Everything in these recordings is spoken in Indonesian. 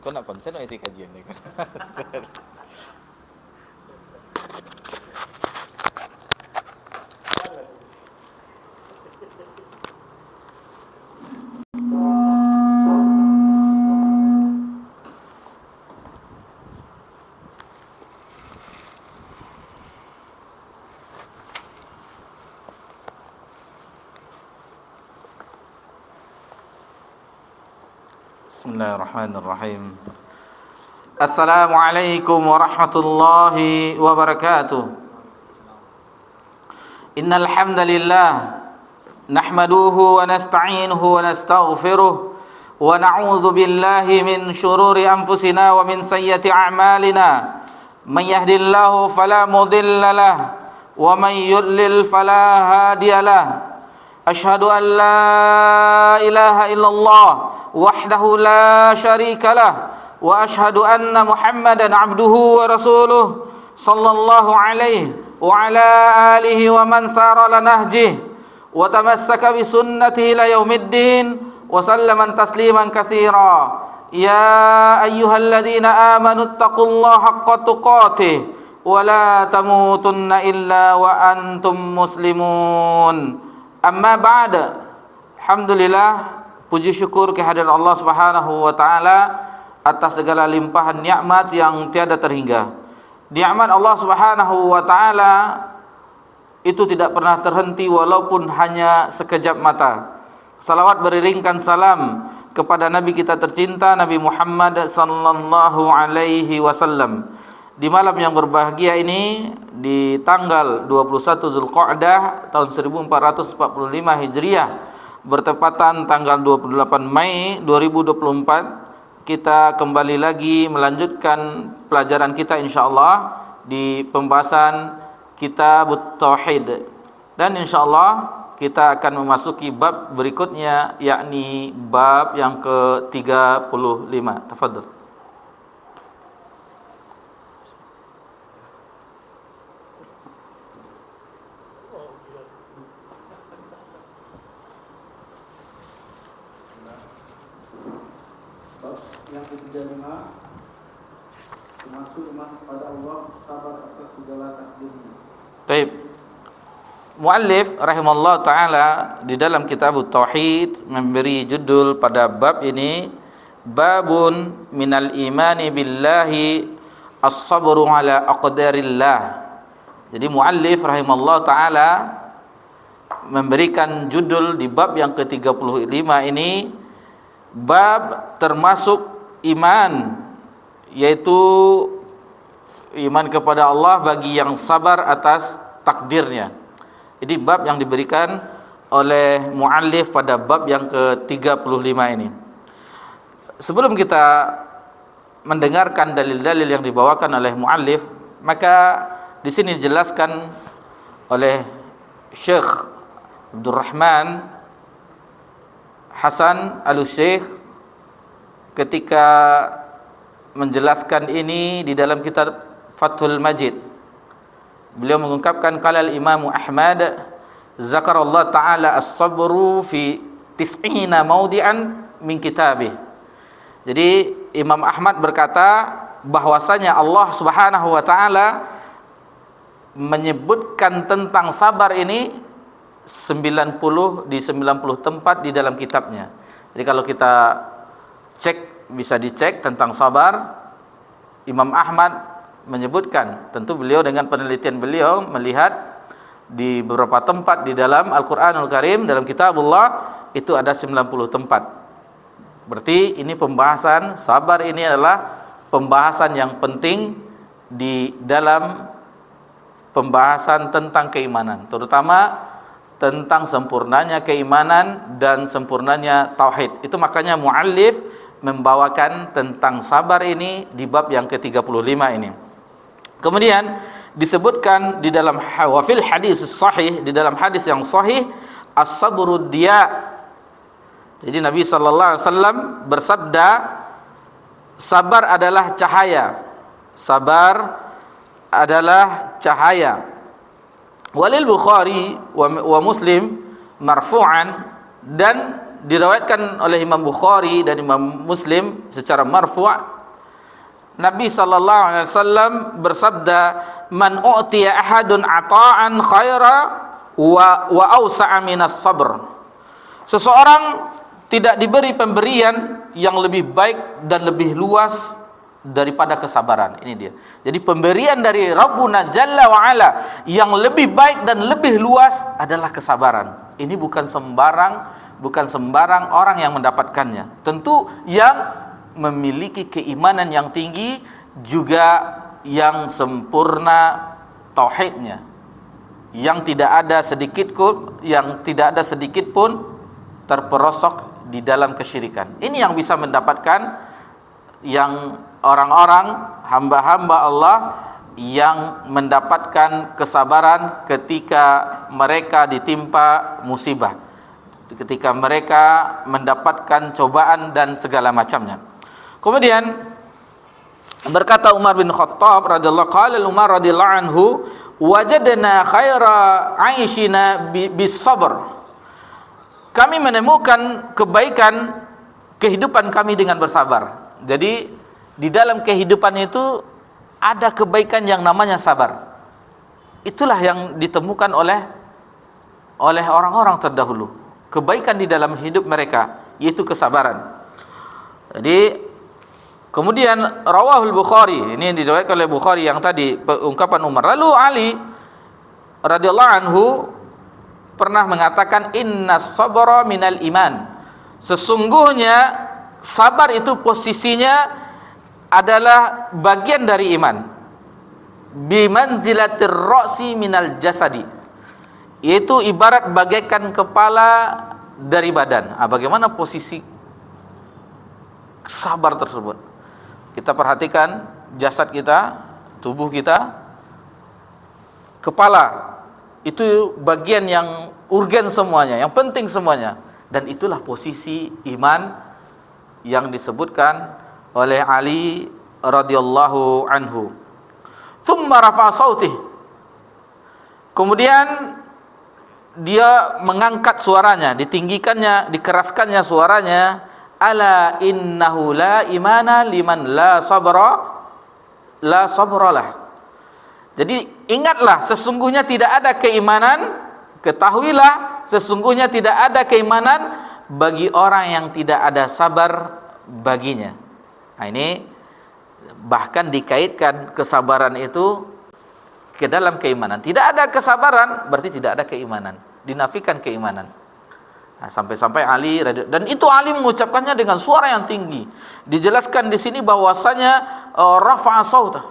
Kau nak konsen atau isi kajian ni? Bismillahirrahmanirrahim. Assalamualaikum warahmatullahi wabarakatuh. Innal hamdalillah nahmaduhu wa nasta'inuhu wa nastaghfiruh wa na'udzu billahi min shururi anfusina wa min sayyiati a'malina. May yahdihillahu fala mudilla lahu wa may yudlil fala hadiya lahu. Asyhadu an la ilaha illallah wahdahu la syarika lah wa asyhadu anna Muhammadan abduhu wa rasuluh sallallahu alaihi wa ala alihi wa man sara ala nahjihi wa tamassaka bi sunnatihi ila yaumiddin wa sallama tasliman katsira. Ya ayyuhalladzina amanu taqullaha haqqa tuqatih wa la tamutunna illa wa antum muslimun. Amma ba'da. Alhamdulillah, puji syukur kehadirat Allah Subhanahu wa taala atas segala limpahan nikmat yang tiada terhingga. Nikmat Allah Subhanahu wa taala itu tidak pernah terhenti walaupun hanya sekejap mata. Salawat beriringkan salam kepada Nabi kita tercinta Nabi Muhammad sallallahu alaihi wasallam. Di malam yang berbahagia ini, di tanggal 21 Zulqa'dah tahun 1445 Hijriah, bertepatan tanggal 28 Mei 2024, kita kembali lagi melanjutkan pelajaran kita insyaallah di pembahasan Kitab Tauhid. Dan insyaallah kita akan memasuki bab berikutnya, yakni bab yang ke-35. Tafadhol. Yang ke-35, termasuk iman kepada Allah, sabar atas segala takdirnya. Baik. Muallif rahimallahu taala di dalam kitab Tauhid memberi judul pada bab ini, babun minal imani billahi as-sabru ala aqdarillah. Jadi muallif rahimallahu taala memberikan judul di bab yang ke-35 ini, bab termasuk iman, yaitu iman kepada Allah bagi yang sabar atas takdirnya. Ini bab yang diberikan oleh muallif pada bab yang ke-35 ini. Sebelum kita mendengarkan dalil-dalil yang dibawakan oleh muallif, maka di sini dijelaskan oleh Syekh Abdul Rahman Hasan Al-Syekh ketika menjelaskan ini di dalam kitab Fathul Majid. Beliau mengungkapkan qala al-Imam Ahmad zakarallahu taala as-sabru fi tis'ina mawdi'an min kitabih. Jadi Imam Ahmad berkata bahwasanya Allah Subhanahu wa taala menyebutkan tentang sabar ini 90 tempat di dalam kitabnya. Jadi kalau kita cek, bisa dicek tentang sabar, Imam Ahmad menyebutkan, tentu beliau dengan penelitian beliau melihat di beberapa tempat di dalam Al-Qur'anul Karim, dalam kitabullah itu ada 90 tempat. Berarti ini pembahasan sabar ini adalah pembahasan yang penting di dalam pembahasan tentang keimanan, terutama tentang sempurnanya keimanan dan sempurnanya tauhid. Itu makanya muallif membawakan tentang sabar ini di bab yang ke-35 ini. Kemudian disebutkan di dalam wafil hadis sahih, di dalam hadis yang sahih, as-sabru diya. Jadi Nabi sallallahu alaihi wasallam bersabda, sabar adalah cahaya. Sabar adalah cahaya. Walil Bukhari wa Muslim marfu'an, dan diriwayatkan oleh Imam Bukhari dan Imam Muslim secara marfu', Nabi sallallahu alaihi wasallam bersabda, "Man u'tiya ahadun ata'an khaira wa awsa'a minas sabr." Seseorang tidak diberi pemberian yang lebih baik dan lebih luas daripada kesabaran. Ini dia. Jadi pemberian dari Rabbuna Jalla wa Ala yang lebih baik dan lebih luas adalah kesabaran. Ini bukan sembarang orang yang mendapatkannya. Tentu yang memiliki keimanan yang tinggi, juga yang sempurna tauhidnya, yang tidak ada sedikit pun terperosok di dalam kesyirikan. Ini yang bisa mendapatkan, yang orang-orang hamba-hamba Allah yang mendapatkan kesabaran ketika mereka ditimpa musibah, ketika mereka mendapatkan cobaan dan segala macamnya. Kemudian berkata Umar bin Khattab radhiyallahu, qala Umar radhiyallahu anhu, wajadna khaira 'aishina bis sabr. Kami menemukan kebaikan kehidupan kami dengan bersabar. Jadi di dalam kehidupan itu ada kebaikan yang namanya sabar. Itulah yang ditemukan oleh orang-orang terdahulu. Kebaikan di dalam hidup mereka, yaitu kesabaran. Jadi kemudian rawahul Bukhari, ini diriwayatkan oleh Bukhari yang tadi ungkapan Umar. Lalu Ali radhiyallahu anhu pernah mengatakan, innas sabra minal iman. Sesungguhnya sabar itu posisinya adalah bagian dari iman. Bimanzilatir ra'si minal jasadi. Yaitu ibarat bagaikan kepala dari badan. Bagaimana posisi sabar tersebut? Kita perhatikan jasad kita, tubuh kita, kepala itu bagian yang urgen semuanya, yang penting semuanya, dan itulah posisi iman yang disebutkan oleh Ali radhiyallahu anhu. Tsumma rafa'a sautih. Kemudian dia mengangkat suaranya, ditinggikannya, dikeraskannya suaranya, ala innahu la imana liman la sabralah. Jadi ingatlah, sesungguhnya tidak ada keimanan, ketahuilah sesungguhnya tidak ada keimanan bagi orang yang tidak ada sabar baginya. Nah, ini bahkan dikaitkan kesabaran itu ke dalam keimanan. Tidak ada kesabaran berarti tidak ada keimanan, dinafikan keimanan. Nah, sampai-sampai Ali, dan itu Ali mengucapkannya dengan suara yang tinggi. Dijelaskan di sini bahwasanya rafa'a sautah,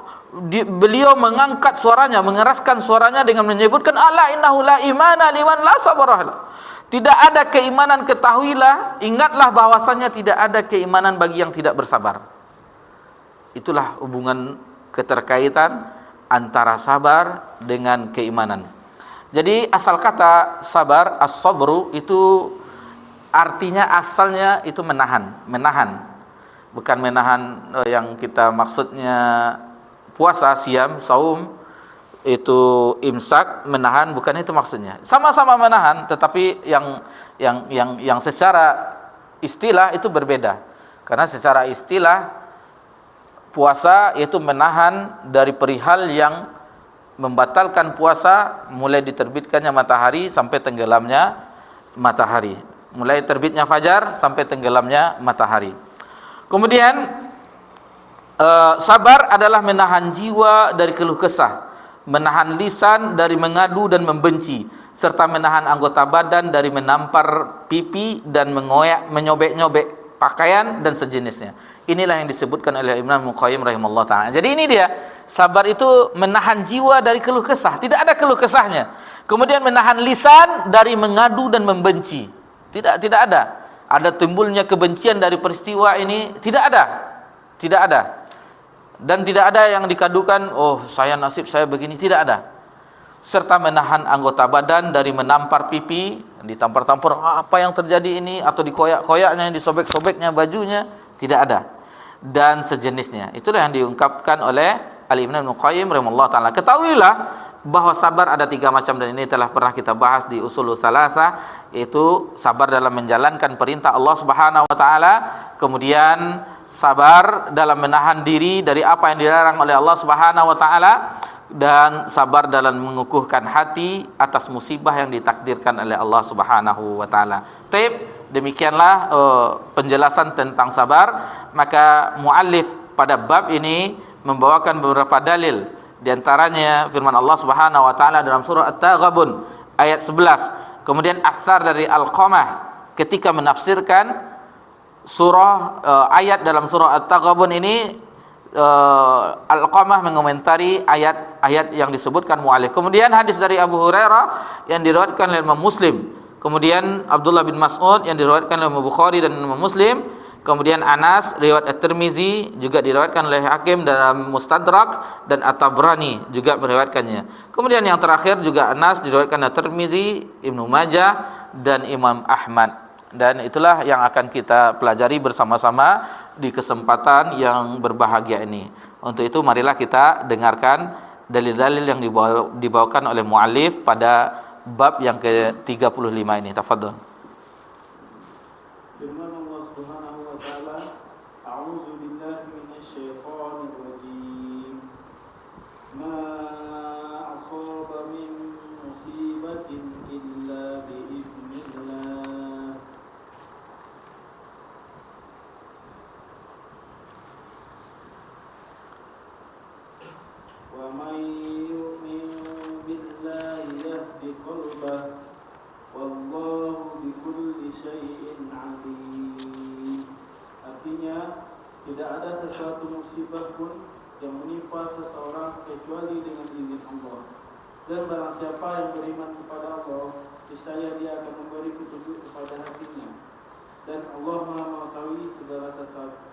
beliau mengangkat suaranya, mengeraskan suaranya dengan menyebutkan ala innahu la imana liman la sabarah. Tidak ada keimanan, ketahuilah, ingatlah bahwasanya tidak ada keimanan bagi yang tidak bersabar. Itulah hubungan keterkaitan antara sabar dengan keimanan. Jadi asal kata sabar, as-sabru, itu artinya asalnya itu menahan. Bukan menahan yang kita maksudnya puasa, siam, saum, itu imsak, menahan, bukan itu maksudnya. Sama-sama menahan, tetapi yang secara istilah itu berbeda. Karena secara istilah puasa itu menahan dari perihal yang membatalkan puasa, mulai diterbitkannya matahari sampai tenggelamnya matahari, mulai terbitnya fajar sampai tenggelamnya matahari. Kemudian sabar adalah menahan jiwa dari keluh kesah, menahan lisan dari mengadu dan membenci, serta menahan anggota badan dari menampar pipi dan menyobek-nyobek pakaian dan sejenisnya. Inilah yang disebutkan oleh Imam Qayyim rahimahullah ta'ala. Jadi ini dia, sabar itu menahan jiwa dari keluh kesah, tidak ada keluh kesahnya. Kemudian menahan lisan dari mengadu dan membenci, tidak ada. Ada timbulnya kebencian dari peristiwa ini, tidak ada. Dan tidak ada yang dikadukan, oh saya nasib saya begini, tidak ada. Serta menahan anggota badan dari menampar pipi, ditampar-tampar, apa yang terjadi ini, atau dikoyak-koyaknya, disobek-sobeknya bajunya, tidak ada. Dan sejenisnya. Itulah yang diungkapkan oleh Al-Imam Ibnu Qayyim rahimahullah ta'ala. Ketahuilah bahwa sabar ada 3 macam, dan ini telah pernah kita bahas di Ushulus Tsalatsa, yaitu sabar dalam menjalankan perintah Allah Subhanahu wa taala, kemudian sabar dalam menahan diri dari apa yang dilarang oleh Allah Subhanahu wa taala, dan sabar dalam mengukuhkan hati atas musibah yang ditakdirkan oleh Allah Subhanahu wa taala. Taib, demikianlah penjelasan tentang sabar. Maka muallif pada bab ini membawakan beberapa dalil, di antaranya firman Allah Subhanahu wa taala dalam surah At-Taghabun ayat 11. Kemudian athar dari Al-Qamah ketika menafsirkan surah ayat dalam surah At-Taghabun ini, Al-Qamah mengomentari ayat-ayat yang disebutkan mu'alif. Kemudian hadis dari Abu Hurairah yang diriwayatkan oleh Imam Muslim. Kemudian Abdullah bin Mas'ud yang diriwayatkan oleh Imam Bukhari dan Imam Muslim. Kemudian Anas riwayat At-Tirmizi juga diriwayatkan oleh Hakim dalam Mustadrak, dan At-Tabrani juga meriwayatkannya. Kemudian yang terakhir juga Anas diriwayatkan At-Tirmizi, Ibnu Majah dan Imam Ahmad. Dan itulah yang akan kita pelajari bersama-sama di kesempatan yang berbahagia ini. Untuk itu marilah kita dengarkan dalil-dalil yang dibawakan oleh muallif pada bab yang ke-35 ini. Tafadhol. Firman Allah Subhanahu wa taala, A'udzu billahi minasyaitonir rajim. Ma asaba min musibatin illa biidznillah. Wa may yu'min billahi yahdi qalbah. Wallahu bikulli syai'in alim. Artinya, tidak ada sesuatu musibah pun yang menimpa seseorang kecuali dengan izin Allah. Dan barang siapa yang beriman kepada Allah, niscaya dia akan memberi petunjuk kepada hatinya. Dan Allah Maha mengetahui segala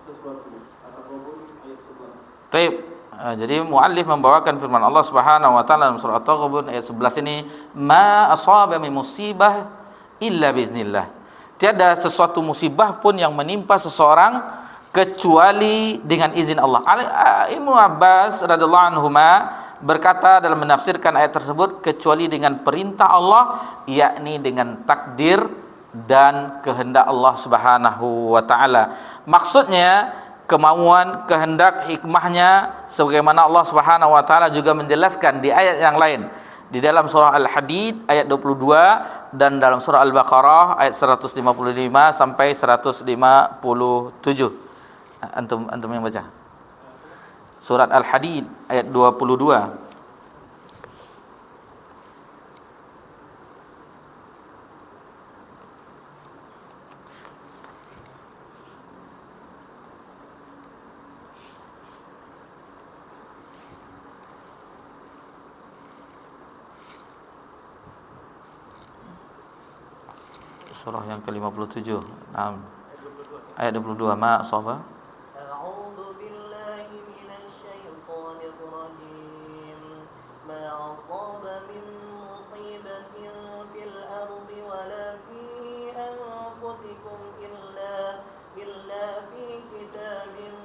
sesuatu. At-Taghabun ayat 11. Taib. Jadi muallif membawakan firman Allah Subhanahu wa taala dalam surah At-Taghabun ayat 11 ini, ma asaba min musibah illa biiznillah. Tiada sesuatu musibah pun yang menimpa seseorang kecuali dengan izin Allah. Ibnu Abbas radhiyallahu anhuma berkata dalam menafsirkan ayat tersebut, kecuali dengan perintah Allah, yakni dengan takdir dan kehendak Allah Subhanahu wa taala. Maksudnya kemauan, kehendak, hikmahnya, sebagaimana Allah Subhanahu wa taala juga menjelaskan di ayat yang lain, di dalam surah Al-Hadid ayat 22 dan dalam surah Al-Baqarah ayat 155 sampai 157. Antum yang baca. Surat Al-Hadid ayat 22. Surah yang ke-57. Ayat 22. Ma asaba. A'udzu billahi minasyaitonir rajim. Ma asaba min musibatin fil ardi wala fi anfusikum illa fi kitabin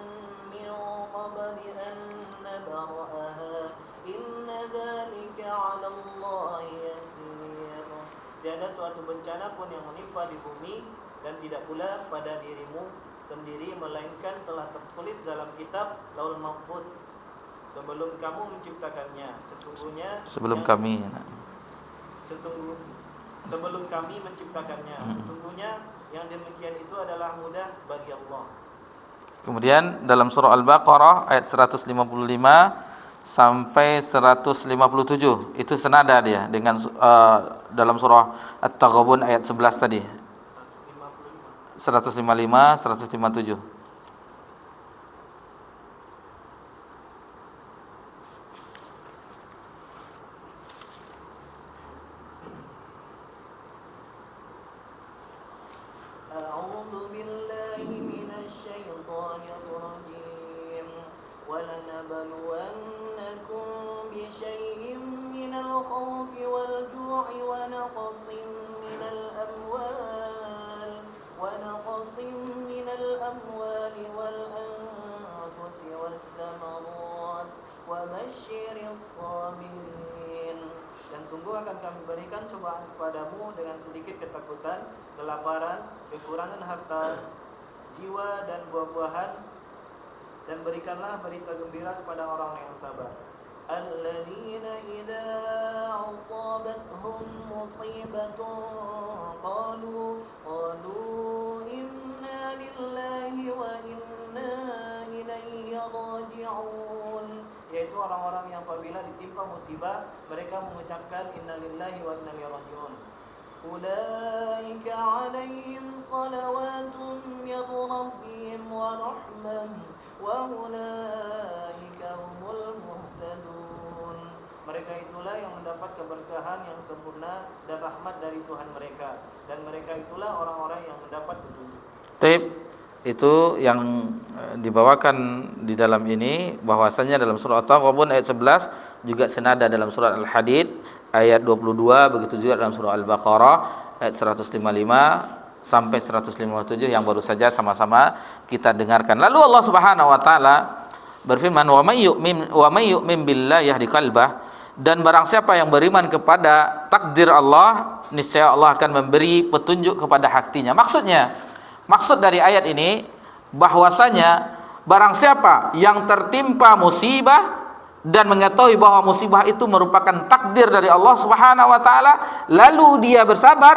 min qabli an nabra'aha. Inna dzalika 'ala Allahi yasir. Tiada suatu bencana pun yang menimpa di bumi dan tidak pula pada dirimu sendiri, melainkan telah tertulis dalam kitab Laul Mahfuz sebelum kamu menciptakannya. Sebelum kami menciptakannya. Sesungguhnya yang demikian itu adalah mudah bagi Allah. Kemudian dalam surah Al-Baqarah ayat 155 sampai 157, itu senada dia dengan dalam surah At-Taghabun ayat 11 tadi. 155, 157. A'udzu billahi minasyaitonir rajim. Walanabluwannakum bisyai'in minal khawfi wal ju'i wa naqsin minal amwali sungguh akan kami berikan cobaan kepadamu dengan sedikit ketakutan, kelaparan, kekurangan harta, jiwa dan buah-buahan, dan berikanlah berita gembira kepada orang yang sabar. Alladzina idza asabatuhum musibatun qalu inna lillahi wa inna ilaihi raji'un. Yaitu orang-orang yang apabila ditimpa musibah mereka mengucapkan inna lillahi wa inna ilaihi raji'un. Ulaika 'alaihim salawatun min rabbihim wa rahmah wa ulaika humul muhtadun. Mereka itulah yang mendapat keberkahan yang sempurna dan rahmat dari Tuhan mereka, dan mereka itulah orang-orang yang mendapat petunjuk. Taib, itu yang dibawakan di dalam ini bahwasanya dalam surah At-Taghabun ayat 11 juga senada dalam surah Al-Hadid ayat 22, begitu juga dalam surah Al-Baqarah ayat 155 sampai 157 yang baru saja sama-sama kita dengarkan. Lalu Allah Subhanahu wa taala berfirman, wa may yu'min billahi yahdi qalbah, dan barang siapa yang beriman kepada takdir Allah, niscaya Allah akan memberi petunjuk kepada hatinya. Maksud dari ayat ini bahwasanya barang siapa yang tertimpa musibah dan mengetahui bahwa musibah itu merupakan takdir dari Allah Subhanahu wa taala, lalu dia bersabar,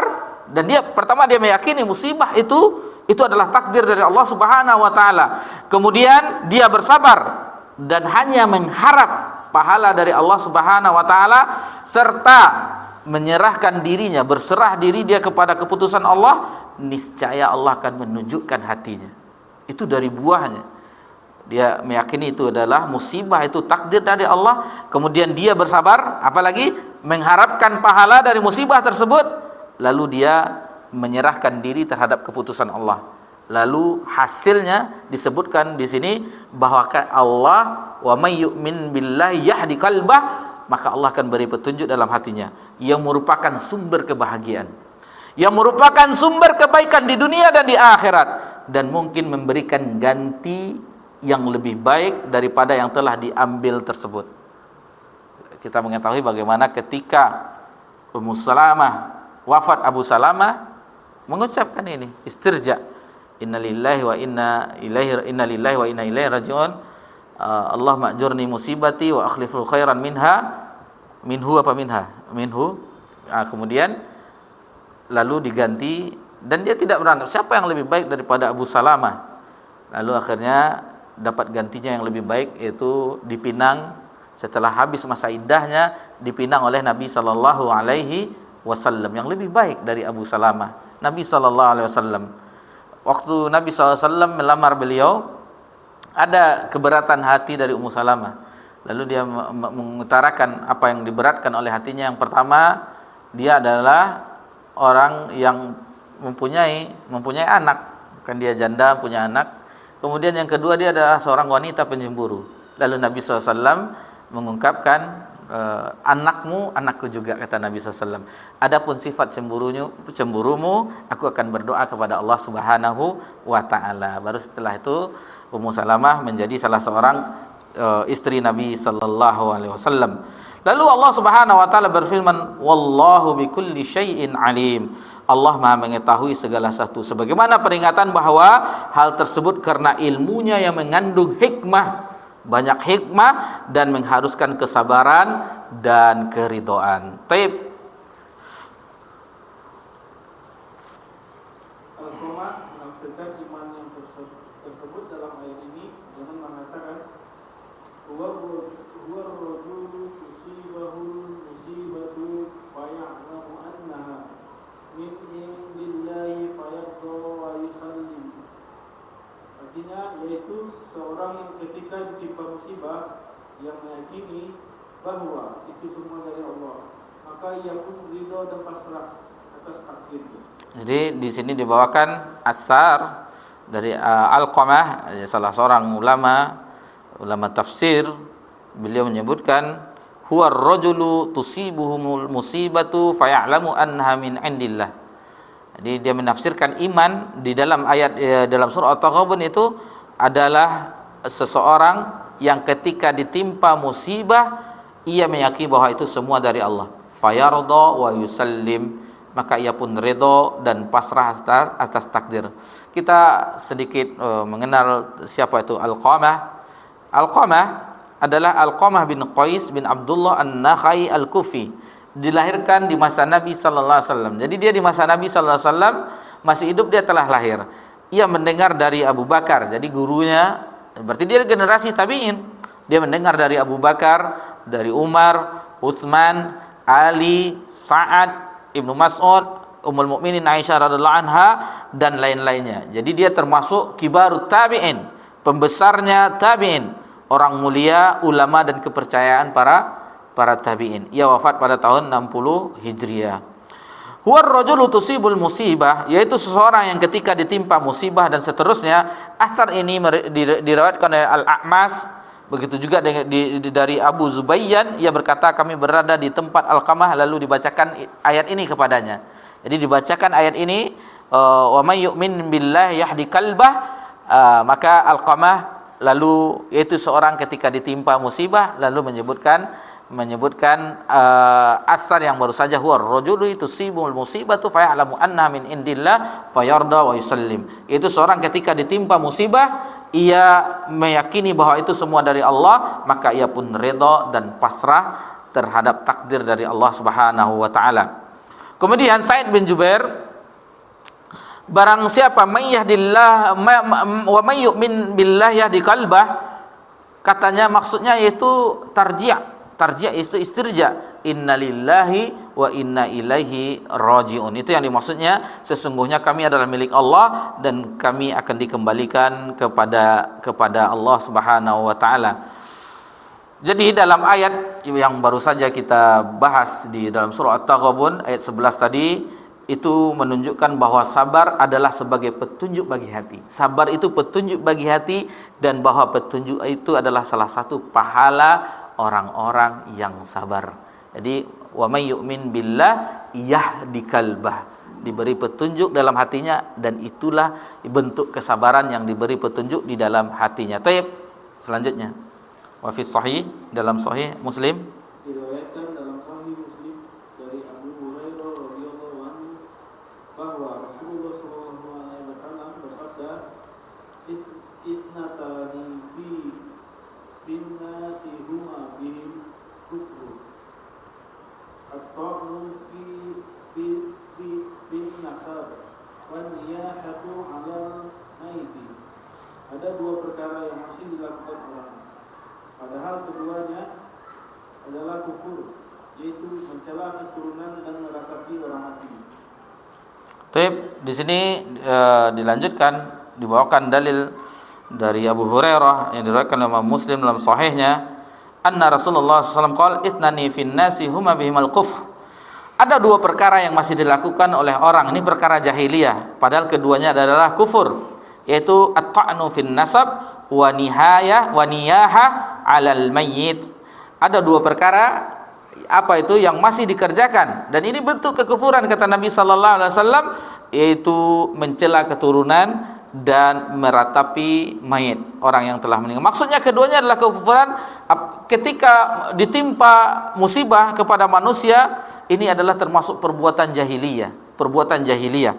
dan dia pertama dia meyakini musibah itu adalah takdir dari Allah Subhanahu wa taala. Kemudian dia bersabar dan hanya mengharap pahala dari Allah Subhanahu wa taala, serta menyerahkan dirinya, berserah diri dia kepada keputusan Allah, niscaya Allah akan menunjukkan hatinya. Itu dari buahnya. Dia meyakini itu adalah musibah, itu takdir dari Allah, kemudian dia bersabar, apalagi mengharapkan pahala dari musibah tersebut, lalu dia menyerahkan diri terhadap keputusan Allah. Lalu hasilnya disebutkan di sini bahwa Allah, wa may yu'min billahi yahdi qalbah, maka Allah akan beri petunjuk dalam hatinya, yang merupakan sumber kebahagiaan, yang merupakan sumber kebaikan di dunia dan di akhirat, dan mungkin memberikan ganti yang lebih baik daripada yang telah diambil tersebut. Kita mengetahui bagaimana ketika Ummu Salamah wafat, Abu Salamah mengucapkan ini, istirja, innalillahi wa inna ilaihi raji'un, Allah ma'jurni musibati wa akhliful khairan minhu. Kemudian lalu diganti, dan dia tidak berangkat siapa yang lebih baik daripada Abu Salamah. Lalu akhirnya dapat gantinya yang lebih baik, yaitu dipinang setelah habis masa iddahnya, dipinang oleh Nabi sallallahu alaihi wasallam, yang lebih baik dari Abu Salamah. Nabi sallallahu alaihi wasallam, waktu Nabi sallallahu alaihi wasallam melamar beliau, ada keberatan hati dari Ummu Salamah. Lalu dia mengutarakan apa yang diberatkan oleh hatinya. Yang pertama, dia adalah orang yang mempunyai anak, kan dia janda, punya anak. Kemudian yang kedua, dia adalah seorang wanita pencemburu. Lalu Nabi SAW mengungkapkan, anakku juga, kata Nabi SAW. Adapun sifat cemburumu, aku akan berdoa kepada Allah Subhanahu wa ta'ala. Baru setelah itu Ummu Salamah menjadi salah seorang istri Nabi sallallahu alaihi wasallam. Lalu Allah Subhanahu wa taala berfirman, wallahu bikulli syai'in alim. Allah Maha mengetahui segala sesuatu. Sebagaimana peringatan bahwa hal tersebut karena ilmunya yang mengandung hikmah, banyak hikmah, dan mengharuskan kesabaran dan keridhaan. Taib. Al-Qur'an menafsirkan iman yang tersebut dalam ayat ini dengan mengatakan, huwa ar-rajulu tusibahul musibatu faya'lamu annaha min indillahi fayadha wa yusallim. Artinya yaitu seorang yang ketika ditimpa musibah yang meyakini bahwa itu semua dari Allah, maka ia pun ridha dan pasrah atas takdirnya. Jadi di sini dibawakan asar dari Alqamah, salah seorang ulama tafsir. Beliau menyebutkan, huwa ar-rajulu tusibuhumul musibatu faya'lamu annaha min indillah. Jadi dia menafsirkan iman di dalam ayat dalam surah At-Taghabun itu adalah seseorang yang ketika ditimpa musibah ia meyakini bahwa itu semua dari Allah. fayarda wa yusallim, maka ia pun redha dan pasrah atas takdir. Kita sedikit mengenal siapa itu Alqamah. Alqamah adalah Alqamah bin Qais bin Abdullah An-Nakhai Al-Kufi. Dilahirkan di masa Nabi sallallahu alaihi wasallam. Jadi dia di masa Nabi sallallahu alaihi wasallam masih hidup, dia telah lahir. Ia mendengar dari Abu Bakar. Jadi gurunya, berarti dia generasi tabi'in. Dia mendengar dari Abu Bakar, dari Umar, Utsman, Ali, Sa'ad, Ibnu Mas'ud, Ummul Mukminin Aisyah radhiyallahu anha dan lain-lainnya. Jadi dia termasuk kibarut tabi'in, pembesarnya tabi'in, orang mulia, ulama dan kepercayaan para tabi'in. Ia wafat pada tahun 60 Hijriah. Huwa ar-rajulu tusibul musibah, yaitu seseorang yang ketika ditimpa musibah dan seterusnya. Athar ini diriwayatkan oleh Al-A'mas, begitu juga dari Abu Zubayyan. Ia berkata, kami berada di tempat Alqamah lalu dibacakan ayat ini kepadanya. Jadi dibacakan ayat ini, wa may yu'min billahi yahdi qalbah, maka Alqamah lalu, yaitu seorang ketika ditimpa musibah lalu menyebutkan asar yang baru saja, huwa ar-rajulu tusibul musibatu faya'lamu annaha min indillah fayarda wa yusallim. Itu seorang ketika ditimpa musibah, ia meyakini bahwa itu semua dari Allah, maka ia pun redha dan pasrah terhadap takdir dari Allah Subhanahu wa taala. Kemudian Sa'id bin Jubair, barang siapa may yahdillah wa may yu'min billah yahdi qalbah, katanya maksudnya yaitu tarji'. Tarji' itu istirja, innalillahi wa inna ilaihi raji'un. Itu yang dimaksudnya, sesungguhnya kami adalah milik Allah dan kami akan dikembalikan kepada Allah Subhanahu wa taala. Jadi dalam ayat yang baru saja kita bahas di dalam surah At-Taghabun ayat 11 tadi, itu menunjukkan bahwa sabar adalah sebagai petunjuk bagi hati. Sabar itu petunjuk bagi hati, dan bahwa petunjuk itu adalah salah satu pahala orang-orang yang sabar. Jadi wa may yu'min billah yahdi qalbah, diberi petunjuk dalam hatinya, dan itulah bentuk kesabaran yang diberi petunjuk di dalam hatinya. Taib, selanjutnya wa fi sahih, dalam sahih Muslim, diriwayatkan dalam Sahih Muslim dari Abu Hurairah radhiyallahu anhu bahwa Rasulullah sallallahu alaihi wasallam bersabda, "Ithnatani fi nasi huma bihim kufru, at-ta'nu fi nasab, wa niyahatu 'alal maiti." Ada dua perkara yang masih dilakukan orang, padahal keduanya adalah kufur, yaitu mencela keturunan dan meratapi orang mati. Taib, di sini dilanjutkan, dibawakan dalil dari Abu Hurairah yang diriwayatkan oleh Imam Muslim dalam sahihnya, anna Rasulullah SAW qala ithnani fin nasi huma bihimal kufr. Ada dua perkara yang masih dilakukan oleh orang, ini perkara jahiliyah, padahal keduanya adalah kufur, yaitu at-ta'nu fin nasab wa niyaha 'alal mayyit. Ada dua perkara, apa itu yang masih dikerjakan, dan ini bentuk kekufuran kata Nabi sallallahu alaihi wasallam, yaitu mencela keturunan dan meratapi mayit, orang yang telah meninggal. Maksudnya keduanya adalah kekufuran. Ketika ditimpa musibah kepada manusia, ini adalah termasuk perbuatan jahiliyah.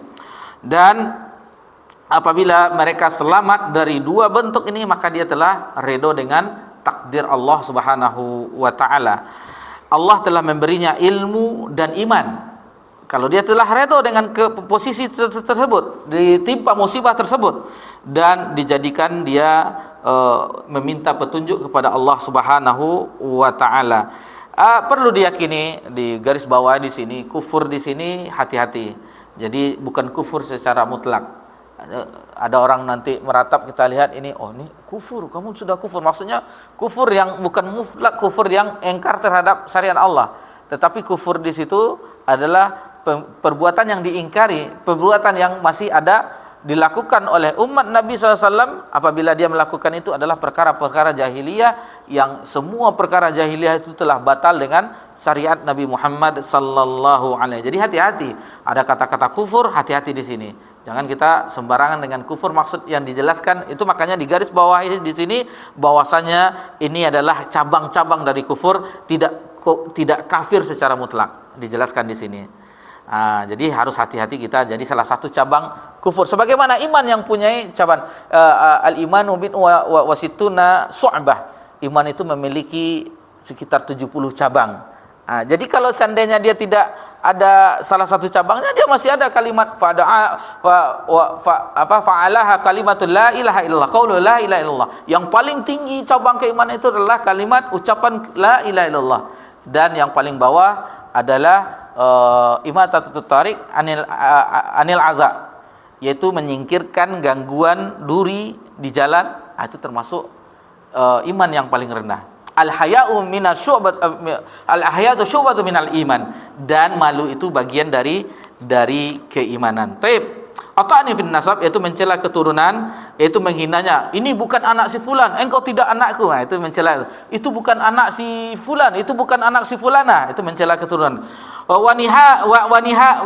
Dan apabila mereka selamat dari dua bentuk ini, maka dia telah redha dengan takdir Allah Subhanahu wa taala. Allah telah memberinya ilmu dan iman. Kalau dia telah redha dengan posisi tersebut, ditimpa musibah tersebut, dan dijadikan dia meminta petunjuk kepada Allah Subhanahu wa taala. Perlu diyakini, di garis bawah di sini, kufur di sini hati-hati. Jadi bukan kufur secara mutlak. Ada orang nanti meratap, kita lihat ini, oh ini kufur, kamu sudah kufur. Maksudnya kufur yang bukan mutlak, kufur yang engkar terhadap syariat Allah. Tetapi kufur di situ adalah perbuatan yang diingkari, perbuatan yang masih ada dilakukan oleh umat Nabi SAW. Apabila dia melakukan itu adalah perkara-perkara jahiliyah, yang semua perkara jahiliyah itu telah batal dengan syariat Nabi Muhammad sallallahu alaihi. Jadi hati-hati, ada kata-kata kufur, hati-hati di sini. Jangan kita sembarangan dengan kufur, maksud yang dijelaskan itu. Makanya di garis bawah di sini bahwasanya ini adalah cabang-cabang dari kufur, tidak tidak kafir secara mutlak, dijelaskan di sini. Jadi harus hati-hati kita. Jadi salah satu cabang kufur, sebagaimana iman yang punya cabang al-imanu bin wa situna su'bah. Iman itu memiliki sekitar 70 cabang. Jadi kalau seandainya dia tidak ada salah satu cabangnya, dia masih ada kalimat fa'alaha kalimatul la ilaha illallah, qaulul la ilaha illallah. Yang paling tinggi cabang keimanan itu adalah kalimat ucapan la ilaha illallah, dan yang paling bawah adalah imatatut thariq anil adza, yaitu menyingkirkan gangguan duri di jalan. Itu termasuk iman yang paling rendah. Al-haya'u syu'batu minal iman, dan malu itu bagian dari keimanan. Taib. Ata'ni fin nasab, yaitu mencela keturunan, yaitu menghinanya. Ini bukan anak si fulan, engkau tidak anakku. Itu mencela. Itu bukan anak si fulan, itu bukan anak si fulana. Itu mencela keturunan.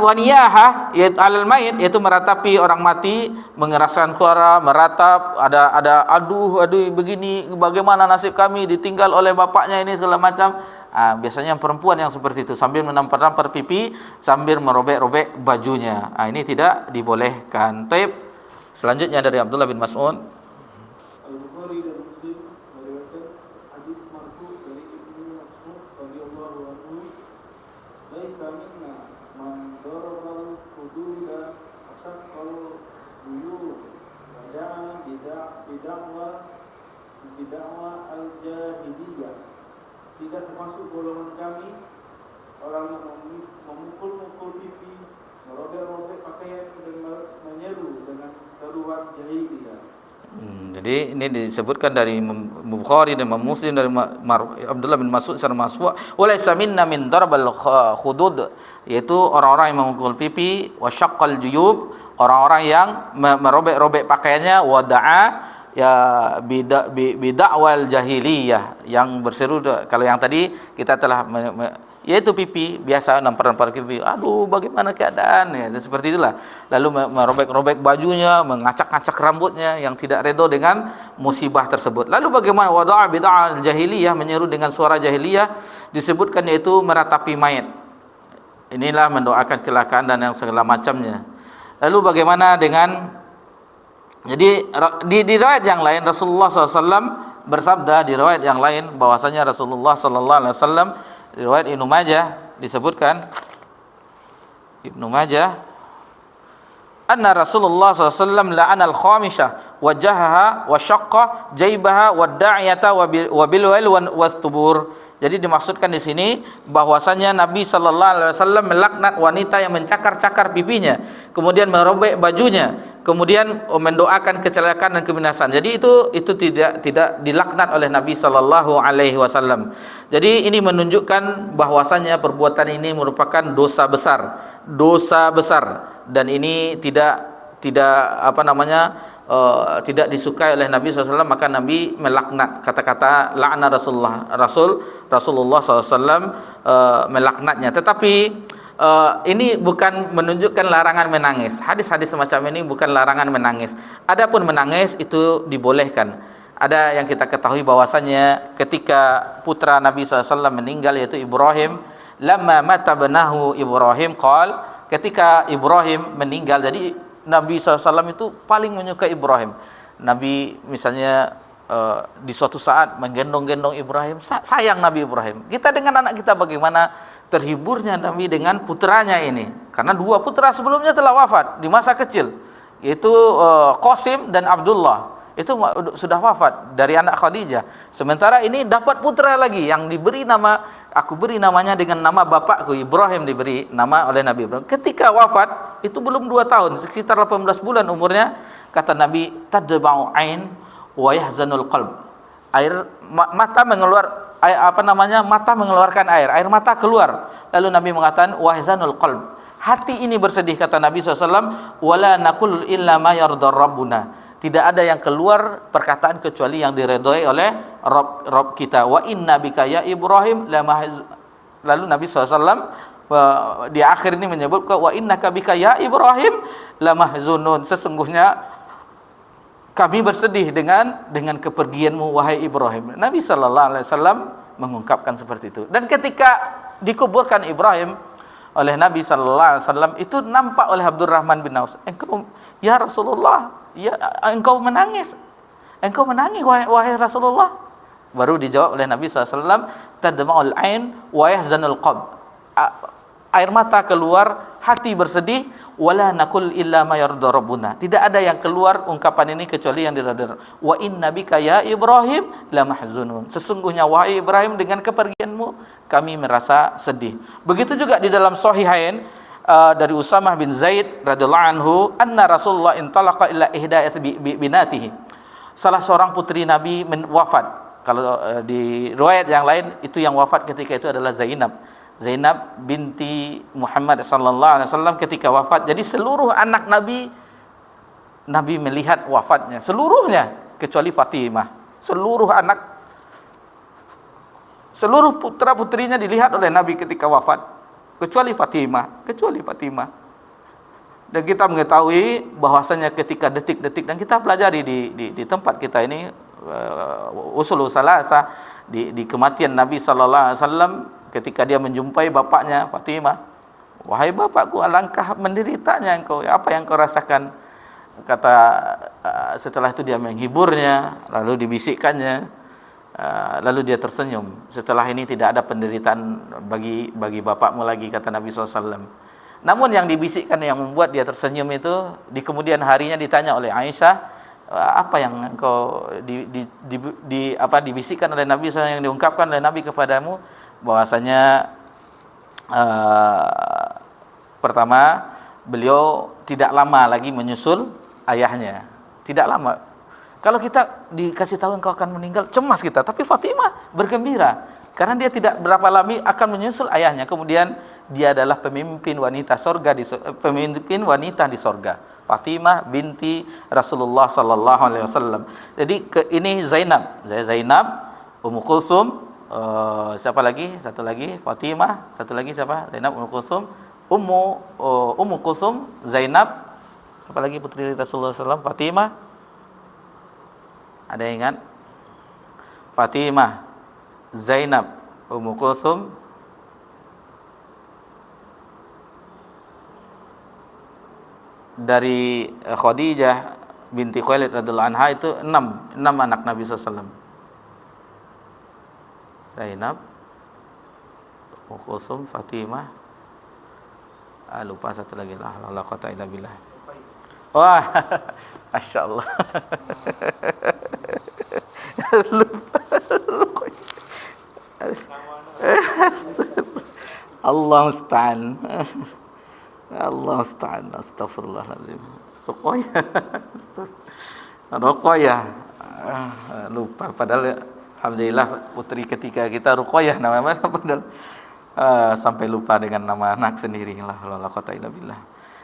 Waniyaha yaitu alal mayit, yaitu meratapi orang mati, mengeraskan suara, meratap, ada aduh begini, bagaimana nasib kami ditinggal oleh bapaknya ini, segala macam. Biasanya perempuan yang seperti itu, sambil menampar-nampar pipi, sambil merobek-robek bajunya. Ini tidak dibolehkan. Taib. Selanjutnya dari Abdullah bin Mas'ud. Al-Bukhari dan Muslim meriwayatkan hadis marfu dari Ibnu Mas'ud radhiyallahu anhu, "Laisa minna man darabal hududa ashaqqal buyur wa da'a bid'ah al-jahiliyah." Tidak termasuk golongan kami orang yang memukul-mukul pipi, merobek-robek pakaian, dan menyeru dengan seruan jahiliyah. Jadi ini disebutkan dari Bukhari dan Muslim dari Abdullah bin Mas'ud secara marfu', "Walaysa minna min darabal khudud", yaitu orang-orang yang memukul pipi, wa syaqqal juyub, orang-orang yang merobek-robek pakaiannya, wa da'a ya bid'awal jahiliyah, yang berseru. Kalau yang tadi kita telah yaitu pipi, biasa nampar-nampar pipi, aduh bagaimana keadaan ya, seperti itulah. Lalu merobek-robek bajunya, mengacak-acak rambutnya, yang tidak redha dengan musibah tersebut. Lalu bagaimana wada'a bid'al jahiliyah, menyeru dengan suara jahiliyah, disebutkan yaitu meratapi mayat. Inilah mendoakan kecelakaan dan yang segala macamnya. Lalu bagaimana dengan, jadi di riwayat yang lain Rasulullah SAW bersabda, di riwayat yang lain bahwasanya Rasulullah SAW, di riwayat Ibnu Majah disebutkan, Ibnu Majah, anna Rasulullah SAW la'ana al-khamisah wajahaha wa syaqqa jaibaha wa da'iyata wa bilwal wa thubur. Jadi dimaksudkan di sini bahwasanya Nabi sallallahu alaihi wasallam melaknat wanita yang mencakar-cakar pipinya, kemudian merobek bajunya, kemudian mendoakan kecelakaan dan kebinasan. Jadi itu tidak dilaknat oleh Nabi sallallahu alaihi wasallam. Jadi ini menunjukkan bahwasanya perbuatan ini merupakan dosa besar, dan ini tidak tidak disukai oleh Nabi SAW, maka Nabi melaknat, kata-kata laknat Rasulullah SAW melaknatnya. Tetapi ini bukan menunjukkan larangan menangis. Hadis-hadis semacam ini bukan larangan menangis. Adapun menangis itu dibolehkan. Ada yang kita ketahui bahwasanya ketika putra Nabi SAW meninggal, yaitu Ibrahim, lamma mata benahu Ibrahim qal, ketika Ibrahim meninggal, jadi Nabi SAW itu paling menyukai Ibrahim. Nabi misalnya di suatu saat menggendong-gendong Ibrahim, sayang Nabi Ibrahim. Kita dengan anak kita bagaimana terhiburnya Nabi dengan putranya ini, karena dua putra sebelumnya telah wafat di masa kecil, yaitu Qasim dan Abdullah. Itu sudah wafat dari anak Khadijah. Sementara ini dapat putra lagi yang diberi nama, aku beri namanya dengan nama bapakku Ibrahim, diberi nama oleh Nabi Ibrahim. Ketika wafat itu belum 2 tahun, sekitar 18 bulan umurnya, kata Nabi, tadba'u ain wa yahzanul qalb. Mata mengeluarkan air mata keluar. Lalu Nabi mengatakan wahzanul qalb, hati ini bersedih, kata Nabi SAW, wala naqul illa ma yardar rabbuna. Tidak ada yang keluar perkataan kecuali yang diredai oleh Rabb kita. Wa inna bika ya Ibrahim lalu Nabi SAW di akhir ini menyebut wa innaka bika ya Ibrahim lamahzunun, sesungguhnya kami bersedih dengan kepergianmu wahai Ibrahim. Nabi sallallahu alaihi wasallam mengungkapkan seperti itu. Dan ketika dikuburkan Ibrahim oleh Nabi sallallahu alaihi wasallam, itu nampak oleh Abdurrahman bin Auf, engkau ya Rasulullah, ya engkau menangis. Engkau menangis wahai Rasulullah. Baru dijawab oleh Nabi sallallahu alaihi wasallam, tadma'ul ain wa yahzanul qalb. Air mata keluar, hati bersedih, wala naqul illa ma yarda rabbuna. Tidak ada yang keluar ungkapan ini kecuali yang diridhoi. Wa inna bika ya Ibrahim la mahzunun. Sesungguhnya wahai Ibrahim, dengan kepergianmu kami merasa sedih. Begitu juga di dalam Sahihain dari Usamah bin Zaid radhiyallahu anhu, anna Rasulullah intalaqa ila ihda'at binatihi. Salah seorang putri Nabi wafat. Kalau di riwayat yang lain, itu yang wafat ketika itu adalah Zainab binti Muhammad sallallahu alaihi wasallam ketika wafat. Jadi seluruh anak Nabi melihat wafatnya, seluruhnya kecuali Fatimah. Seluruh putra-putrinya dilihat oleh Nabi ketika wafat, kecuali Fatimah. Dan kita mengetahui bahwasanya ketika detik-detik, dan kita pelajari di tempat kita ini usul salasa, di kematian Nabi sallallahu alaihi wasallam, ketika dia menjumpai bapaknya Fatimah, wahai bapakku, alangkah menderitanya engkau, apa yang kau rasakan? Kata setelah itu dia menghiburnya, lalu dibisikkannya, lalu dia tersenyum. Setelah ini tidak ada penderitaan bagi bapakmu lagi, kata Nabi SAW. Namun yang dibisikkan, yang membuat dia tersenyum itu, di kemudian harinya ditanya oleh Aisyah, apa yang engkau dibisikkan oleh Nabi SAW, yang diungkapkan oleh Nabi kepadamu? Bahwasanya pertama, beliau tidak lama lagi menyusul ayahnya, tidak lama. Kalau kita dikasih tahu engkau akan meninggal, cemas kita. Tapi Fatimah bergembira karena dia tidak berapa lama akan menyusul ayahnya. Kemudian dia adalah pemimpin wanita di sorga. Fatimah binti Rasulullah sallallahu alaihi wasallam. Jadi ini Zainab, Ummu Kulsum, siapa lagi? Satu lagi Fatimah, satu lagi siapa? Zainab, Ummu Kulsum, Ummu Kulsum, Zainab, siapa lagi putri Rasulullah SAW? Fatimah. Ada yang ingat? Fatimah, Zainab, Ummu Kulsum, dari Khadijah binti Khuwailid radhiyallahu anha, itu 6 anak Nabi SAW. Zainab, Ummu Kulsum, Fatimah, lupa satu lagi, la quwwata illa billah. Wah, Masya Allah. Allah musta'an. Astagfirullahaladzim. Ruqayyah. Lupa, padahal alhamdulillah putri ketiga kita Ruqayyah namanya, padahal sampai lupa dengan nama anak sendiri. La quwwata illa billah.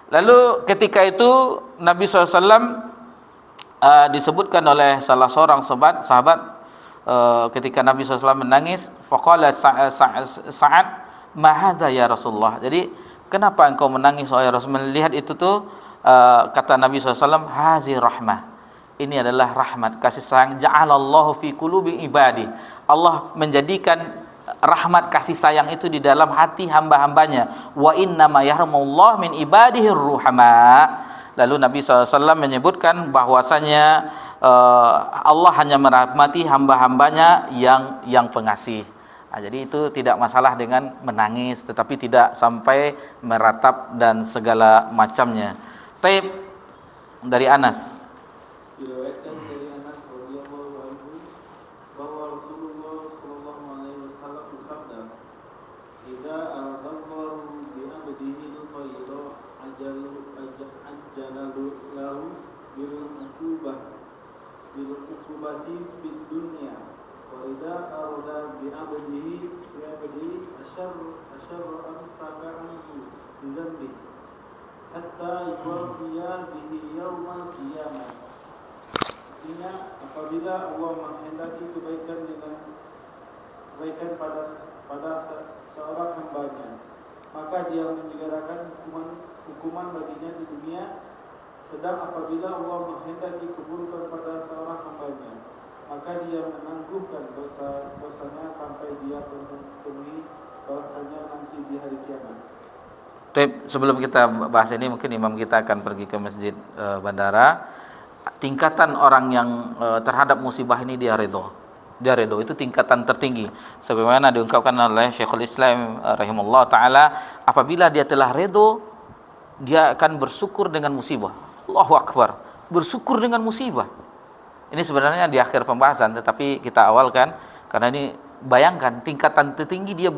Lalu ketika itu Nabi SAW disebutkan oleh salah seorang sahabat ketika Nabi SAW menangis, faqala Sa'ad, ma hadza ya Rasulullah. Jadi kenapa engkau menangis wahai Rasul? Melihat itu tuh kata Nabi SAW, hazi rahmah. Ini adalah rahmat, kasih sayang. Ja'alallahu fi qulubi ibadi. Allah menjadikan rahmat kasih sayang itu di dalam hati hamba-hambanya. Wa inna ma yarhamullah min ibadihi ruhama. Lalu Nabi SAW menyebutkan bahwasanya Allah hanya merahmati hamba-hambanya yang pengasih. Nah, jadi itu tidak masalah dengan menangis, tetapi tidak sampai meratap dan segala macamnya. Taib dari Anas. Diriwayatkan dari Anas radhiyallahu anhu bahwa Rasulullah sallallahu alaihi wasallam bersabda, "Idza aradallahu bi 'abdihi al-khayra ajjalahu bil uqubati fid dunya, wa idza arada bi 'abdihi asyarra amsaka anhu bi dhanbi hatta yuwaffiya bihi yaumal qiyamah." Artinya, apabila Allah menghendaki kebaikan pada seorang hambanya, maka dia menyegerakan hukuman baginya di dunia. Sedang apabila Allah menghendaki keburukan pada seorang hambanya, maka dia menangguhkan dosanya sampai dia menemui bahwasanya nanti di hari kiamat. Sebelum kita bahas ini, mungkin imam kita akan pergi ke masjid bandara. Tingkatan orang yang terhadap musibah ini dia redha. Dia redha, itu tingkatan tertinggi. Sebagaimana diungkapkan oleh Syekhul Islam rahimahullah taala, apabila dia telah redha, dia akan bersyukur dengan musibah. Allahu akbar, bersyukur dengan musibah. Ini sebenarnya di akhir pembahasan, tetapi kita awalkan karena ini bayangkan tingkatan tertinggi dia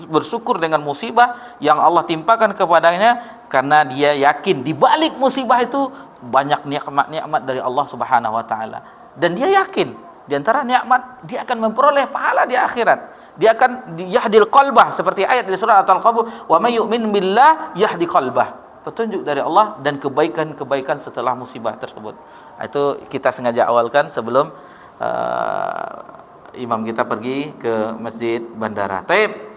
bersyukur dengan musibah yang Allah timpakan kepadanya, karena dia yakin di balik musibah itu banyak nikmat-nikmat dari Allah Subhanahu wa taala, dan dia yakin di antara nikmat dia akan memperoleh pahala di akhirat. Dia akan yahdil qalbah, seperti ayat di surah Al-Qamar, wa may yu'min billah yahdi qalbah. Petunjuk dari Allah dan kebaikan-kebaikan setelah musibah tersebut. Itu kita sengaja awalkan sebelum imam kita pergi ke masjid bandara. Taib.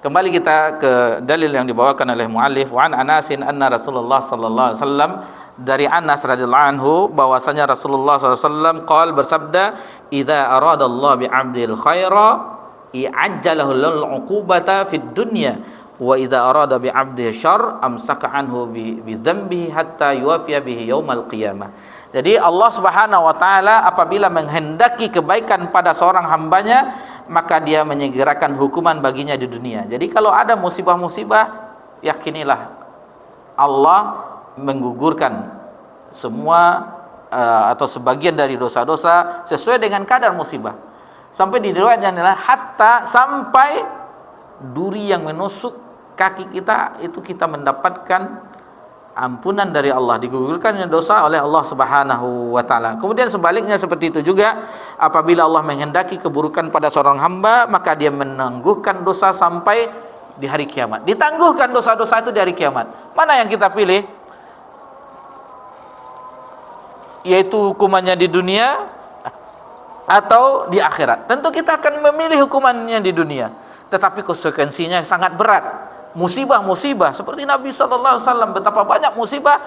Kembali kita ke dalil yang dibawakan oleh muallif, wa an Anasin anna Rasulullah sallallahu alaihi wasallam, dari Anas radhiyallahu anhu bahwasanya Rasulullah sallallahu alaihi wasallam qaal, bersabda, idza aradallahu bi 'abdil khaira i'ajjalahu lil 'uqubata fid dunya wa idza arada bi 'abdihi syarr amsaka anhu bi dzambihi hatta yuwafiya bihi yaumal qiyamah. Jadi Allah Subhanahu wa taala apabila menghendaki kebaikan pada seorang hambanya, maka dia menyegerakan hukuman baginya di dunia. Jadi kalau ada musibah-musibah, yakinilah Allah menggugurkan semua atau sebagian dari dosa-dosa sesuai dengan kadar musibah. Sampai di riwayatnya adalah hatta, sampai duri yang menusuk kaki kita itu kita mendapatkan ampunan dari Allah, digugurkannya dosa oleh Allah Subhanahu wa taala. Kemudian sebaliknya seperti itu juga, apabila Allah menghendaki keburukan pada seorang hamba, maka dia menangguhkan dosa sampai di hari kiamat. Ditangguhkan dosa-dosa itu di hari kiamat. Mana yang kita pilih? Yaitu hukumannya di dunia atau di akhirat. Tentu kita akan memilih hukumannya di dunia, tetapi konsekuensinya sangat berat. Musibah-musibah seperti Nabi sallallahu alaihi wasallam, betapa banyak musibah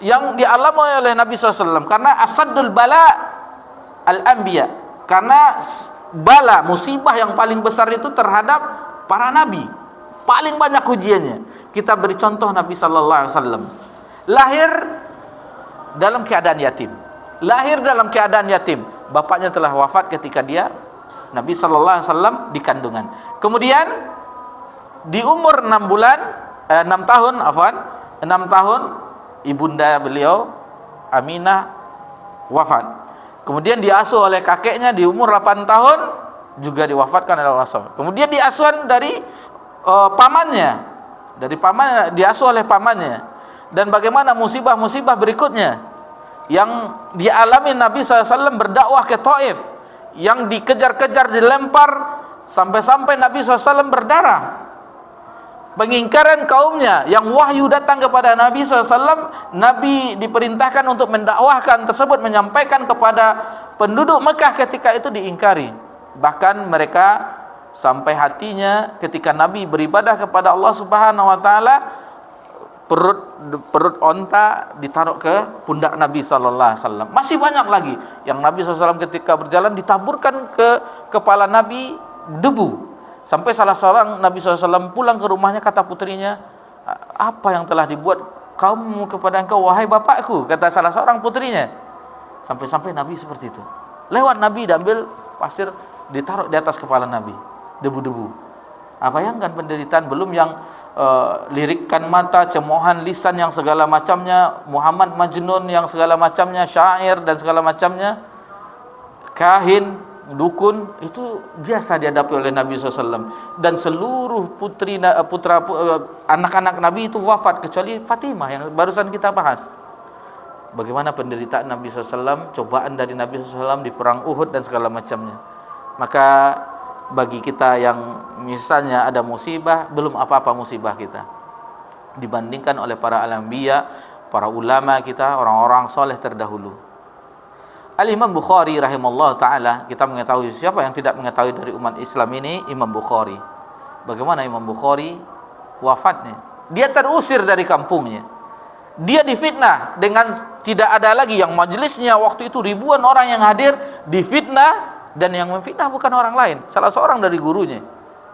yang dialami oleh Nabi sallallahu alaihi wasallam, karena asaddul bala al-anbiya, karena bala musibah yang paling besar itu terhadap para nabi, paling banyak ujiannya. Kita beri contoh Nabi sallallahu alaihi wasallam lahir dalam keadaan yatim. Lahir dalam keadaan yatim, bapaknya telah wafat ketika dia Nabi sallallahu alaihi wasallam di kandungan. Kemudian di umur 6 tahun ibunda beliau Aminah wafat. Kemudian diasuh oleh kakeknya di umur 8 tahun, juga diwafatkan oleh Allah. Kemudian diasuh dari pamannya, diasuh oleh pamannya. Dan bagaimana musibah-musibah berikutnya yang dialami Nabi SAW berdakwah ke Taif, yang dikejar-kejar, dilempar, sampai-sampai Nabi SAW berdarah. Pengingkaran kaumnya yang wahyu datang kepada Nabi SAW, Nabi diperintahkan untuk mendakwahkan tersebut, menyampaikan kepada penduduk Mekah ketika itu diingkari. Bahkan mereka sampai hatinya ketika Nabi beribadah kepada Allah Subhanahu wa taala, perut onta ditaruh ke pundak Nabi sallallahu alaihi wasallam. Masih banyak lagi yang Nabi SAW ketika berjalan ditaburkan ke kepala Nabi debu. Sampai salah seorang Nabi SAW pulang ke rumahnya, kata putrinya, apa yang telah dibuat kaummu kepada engkau, wahai bapakku, kata salah seorang putrinya. Sampai-sampai Nabi seperti itu. Lewat Nabi, diambil pasir, ditaruh di atas kepala Nabi, debu-debu. Bayangkan penderitaan, belum yang lirikan mata, cemoohan lisan yang segala macamnya, Muhammad Majnun yang segala macamnya, syair dan segala macamnya, kahin, dukun, itu biasa dihadapi oleh Nabi SAW. Dan seluruh anak-anak Nabi itu wafat, kecuali Fatimah yang barusan kita bahas. Bagaimana penderitaan Nabi SAW, cobaan dari Nabi SAW di perang Uhud dan segala macamnya. Maka bagi kita yang misalnya ada musibah, belum apa-apa musibah kita dibandingkan oleh para al-anbiya, para ulama kita, orang-orang soleh terdahulu. Al-Imam Bukhari rahimahullah ta'ala, kita mengetahui siapa yang tidak mengetahui dari umat Islam ini? Imam Bukhari. Bagaimana Imam Bukhari wafatnya? Dia terusir dari kampungnya. Dia difitnah dengan tidak ada lagi yang majelisnya waktu itu ribuan orang yang hadir, difitnah, dan yang memfitnah bukan orang lain, salah seorang dari gurunya.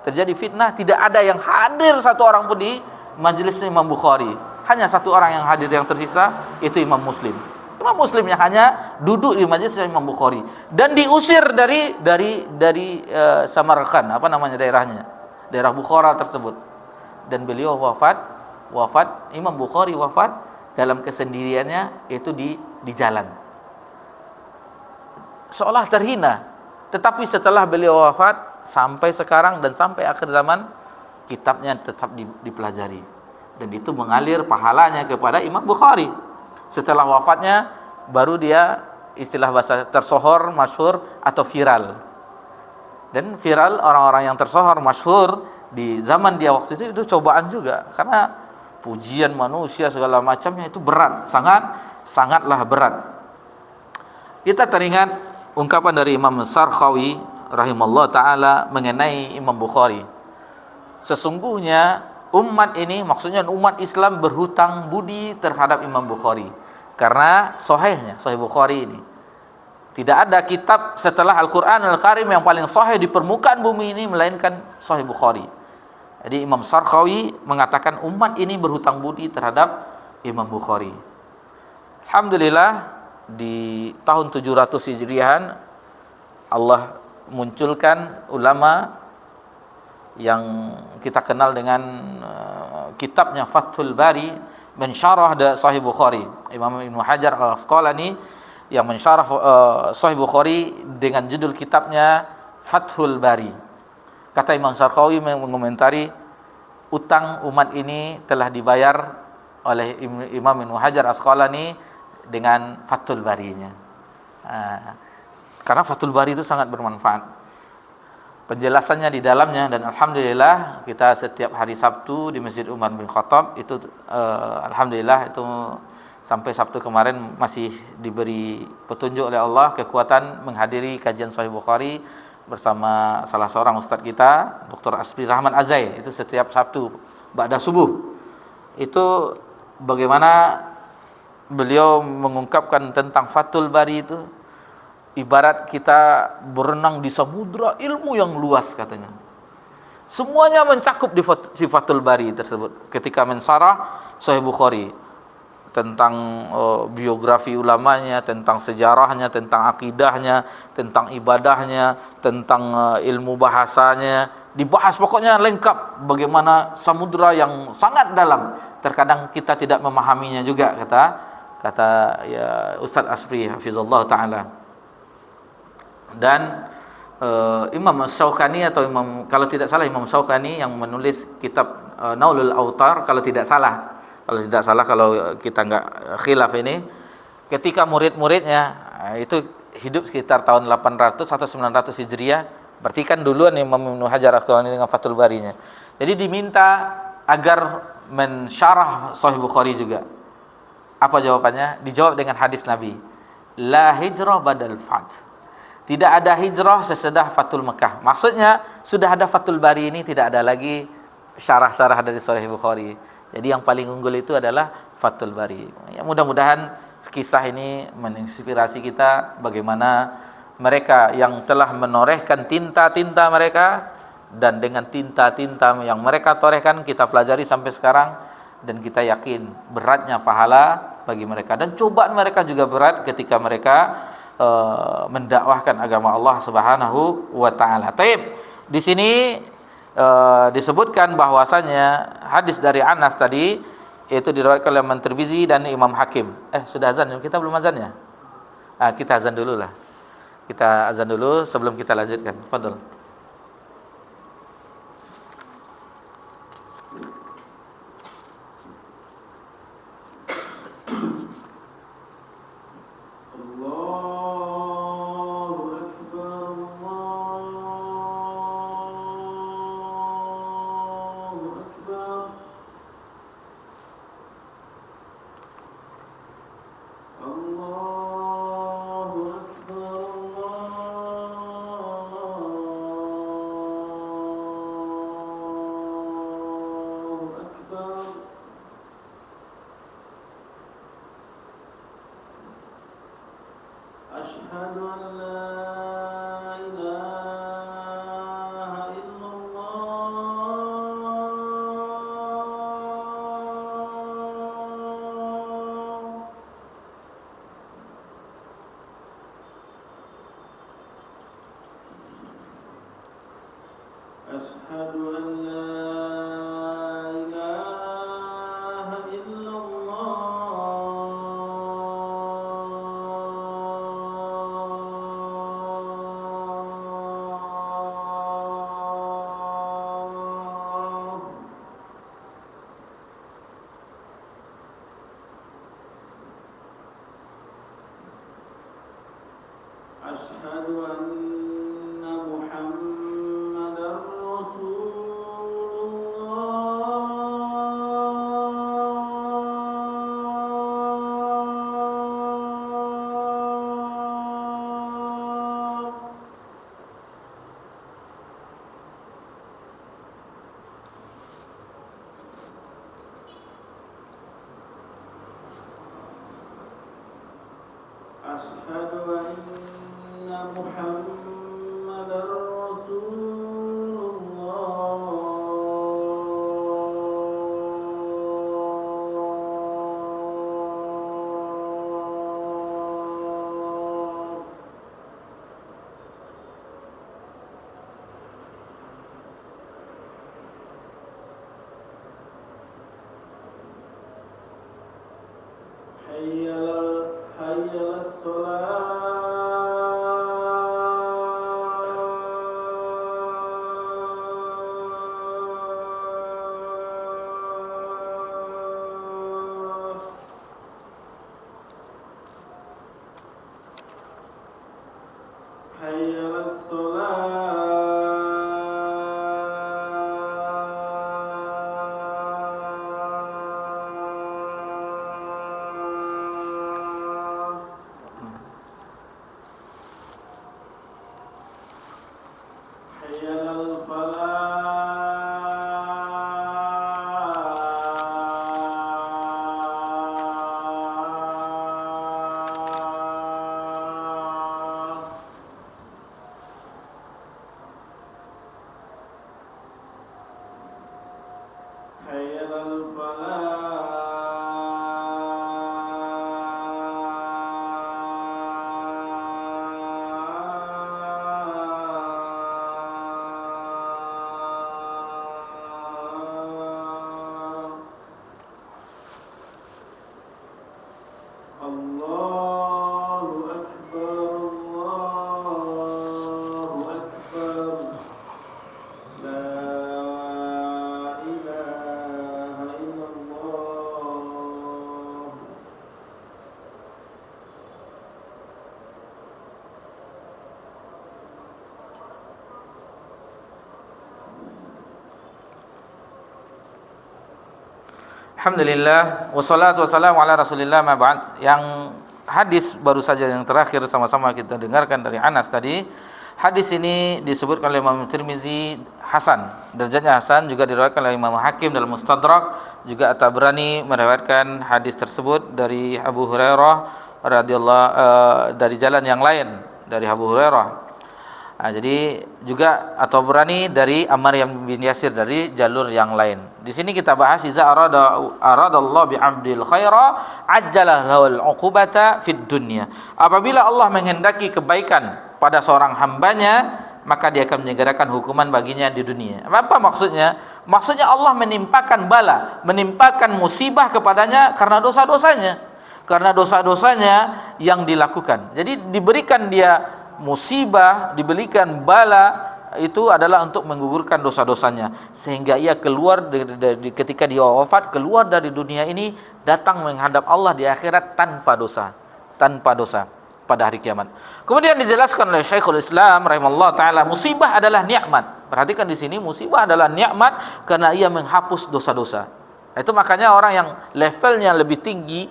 Terjadi fitnah, tidak ada yang hadir satu orang pun di majelisnya Imam Bukhari. Hanya satu orang yang hadir yang tersisa, itu Imam Muslim. Imam Muslim yang hanya duduk di majelisnya Imam Bukhari dan diusir dari Samarkand, apa namanya daerahnya, daerah Bukhara tersebut. Dan beliau wafat Imam Bukhari wafat dalam kesendiriannya itu di jalan, seolah terhina. Tetapi setelah beliau wafat sampai sekarang dan sampai akhir zaman, kitabnya tetap dipelajari, dan itu mengalir pahalanya kepada Imam Bukhari. Setelah wafatnya baru dia istilah bahasa tersohor, masyhur atau viral. Dan viral, orang-orang yang tersohor, masyhur di zaman dia waktu itu cobaan juga, karena pujian manusia segala macamnya itu berat, sangatlah berat. Kita teringat ungkapan dari Imam Sarkhawi rahimallahu taala mengenai Imam Bukhari. Sesungguhnya umat ini, maksudnya umat Islam, berhutang budi terhadap Imam Bukhari karena sahihnya, Sahih Bukhari ini. Tidak ada kitab setelah Al-Quran Al-Karim yang paling sahih di permukaan bumi ini melainkan Sahih Bukhari. Jadi Imam Sarkhawi mengatakan umat ini berhutang budi terhadap Imam Bukhari. Alhamdulillah di tahun 700 Hijriahan Allah munculkan ulama yang kita kenal dengan kitabnya Fathul Bari, mensyarah Sahih Bukhari. Imam Ibnu Hajar Al-Asqalani yang mensyarah Sahih Bukhari dengan judul kitabnya Fathul Bari. Kata Imam Sarkhawi mengomentari, utang umat ini telah dibayar oleh Imam Ibnu Hajar Asqalani dengan Fathul Barinya. Karena Fathul Bari itu sangat bermanfaat. Penjelasannya di dalamnya, dan alhamdulillah kita setiap hari Sabtu di Masjid Umar bin Khattab itu alhamdulillah itu sampai Sabtu kemarin masih diberi petunjuk oleh Allah kekuatan menghadiri kajian Sahih Bukhari bersama salah seorang ustaz kita, Dr. Asri Rahman Azai. Itu setiap Sabtu ba'da subuh. Itu bagaimana beliau mengungkapkan tentang Fathul Bari itu ibarat kita berenang di samudra ilmu yang luas katanya. Semuanya mencakup di Fathul Bari tersebut ketika mensarah Sahih Bukhari, tentang biografi ulamanya, tentang sejarahnya, tentang akidahnya, tentang ibadahnya, tentang ilmu bahasanya, dibahas pokoknya lengkap, bagaimana samudra yang sangat dalam. Terkadang kita tidak memahaminya juga, kata ya Ustaz Asri hafizallahu taala. Dan Imam Syaukani atau kalau tidak salah Imam Syaukani yang menulis kitab Naulul Autar, kalau tidak salah kalau kita enggak khilaf ini, ketika murid-muridnya itu hidup sekitar tahun 800 atau 900 Hijriah, berarti kan duluan Imam Ibnu Hajar Asqalani dengan Fathul Barinya. Jadi diminta agar mensyarah Sahih Bukhari juga. Apa jawabannya? Dijawab dengan hadis Nabi, la hijrah badal fath. Tidak ada hijrah sesudah Fathul Mekah. Maksudnya sudah ada Fathul Bari ini, tidak ada lagi syarah-syarah dari Sahih Bukhari. Jadi yang paling unggul itu adalah Fathul Bari. Ya, mudah-mudahan kisah ini menginspirasi kita bagaimana mereka yang telah menorehkan tinta-tinta mereka, dan dengan tinta-tinta yang mereka torehkan kita pelajari sampai sekarang, dan kita yakin beratnya pahala bagi mereka, dan cobaan mereka juga berat ketika mereka mendakwahkan agama Allah Subhanahu wa taala. Taib. Di sini disebutkan bahwasanya hadis dari Anas tadi itu diriwayatkan oleh Imam Tirmizi dan Imam Hakim. Sudah azan? Kita belum azannya? Kita azan dulu lah. Kita azan dulu sebelum kita lanjutkan. Fadhol. أشهد أن لا إله إلا الله. أشهد أن لا إله إلا الله. أشهد أن محمدا رسول الله. أشهد أن محمدا رسول الله. حي على الصلاة. حي على الصلاة. حي على الفلاح. حي على الفلاح. الله أكبر الله أكبر لا إله إلا الله. Alhamdulillah, wassalatu wassalamu ala Rasulillah ma ba'd. Yang hadis baru saja yang terakhir sama-sama kita dengarkan dari Anas tadi. Hadis ini disebutkan oleh Imam Tirmizi hasan, derajatnya hasan, juga diriwayatkan oleh Imam Hakim dalam Mustadrak, juga At-Tabrani meriwayatkan hadis tersebut dari Abu Hurairah radhiyallahu dari jalan yang lain dari Abu Hurairah. Jadi juga At-Tabrani dari Ammar bin Yasir dari jalur yang lain. Di sini kita bahas iza aradallahu bi 'abdil khaira ajjala lahul 'uqubata fid dunya. Apabila Allah menghendaki kebaikan pada seorang hambanya, maka dia akan menyegerakan hukuman baginya di dunia. Apa maksudnya? Maksudnya Allah menimpakan bala, menimpakan musibah kepadanya karena dosa-dosanya. Karena dosa-dosanya yang dilakukan. Jadi diberikan dia musibah, diberikan bala, itu adalah untuk menggugurkan dosa-dosanya, sehingga ia keluar ketika dia wafat, keluar dari dunia ini, datang menghadap Allah di akhirat tanpa dosa pada hari kiamat. Kemudian dijelaskan oleh Syekhul Islam rahimahullah taala, musibah adalah nikmat. Perhatikan di sini, musibah adalah nikmat karena ia menghapus dosa-dosa. Itu makanya orang yang levelnya lebih tinggi,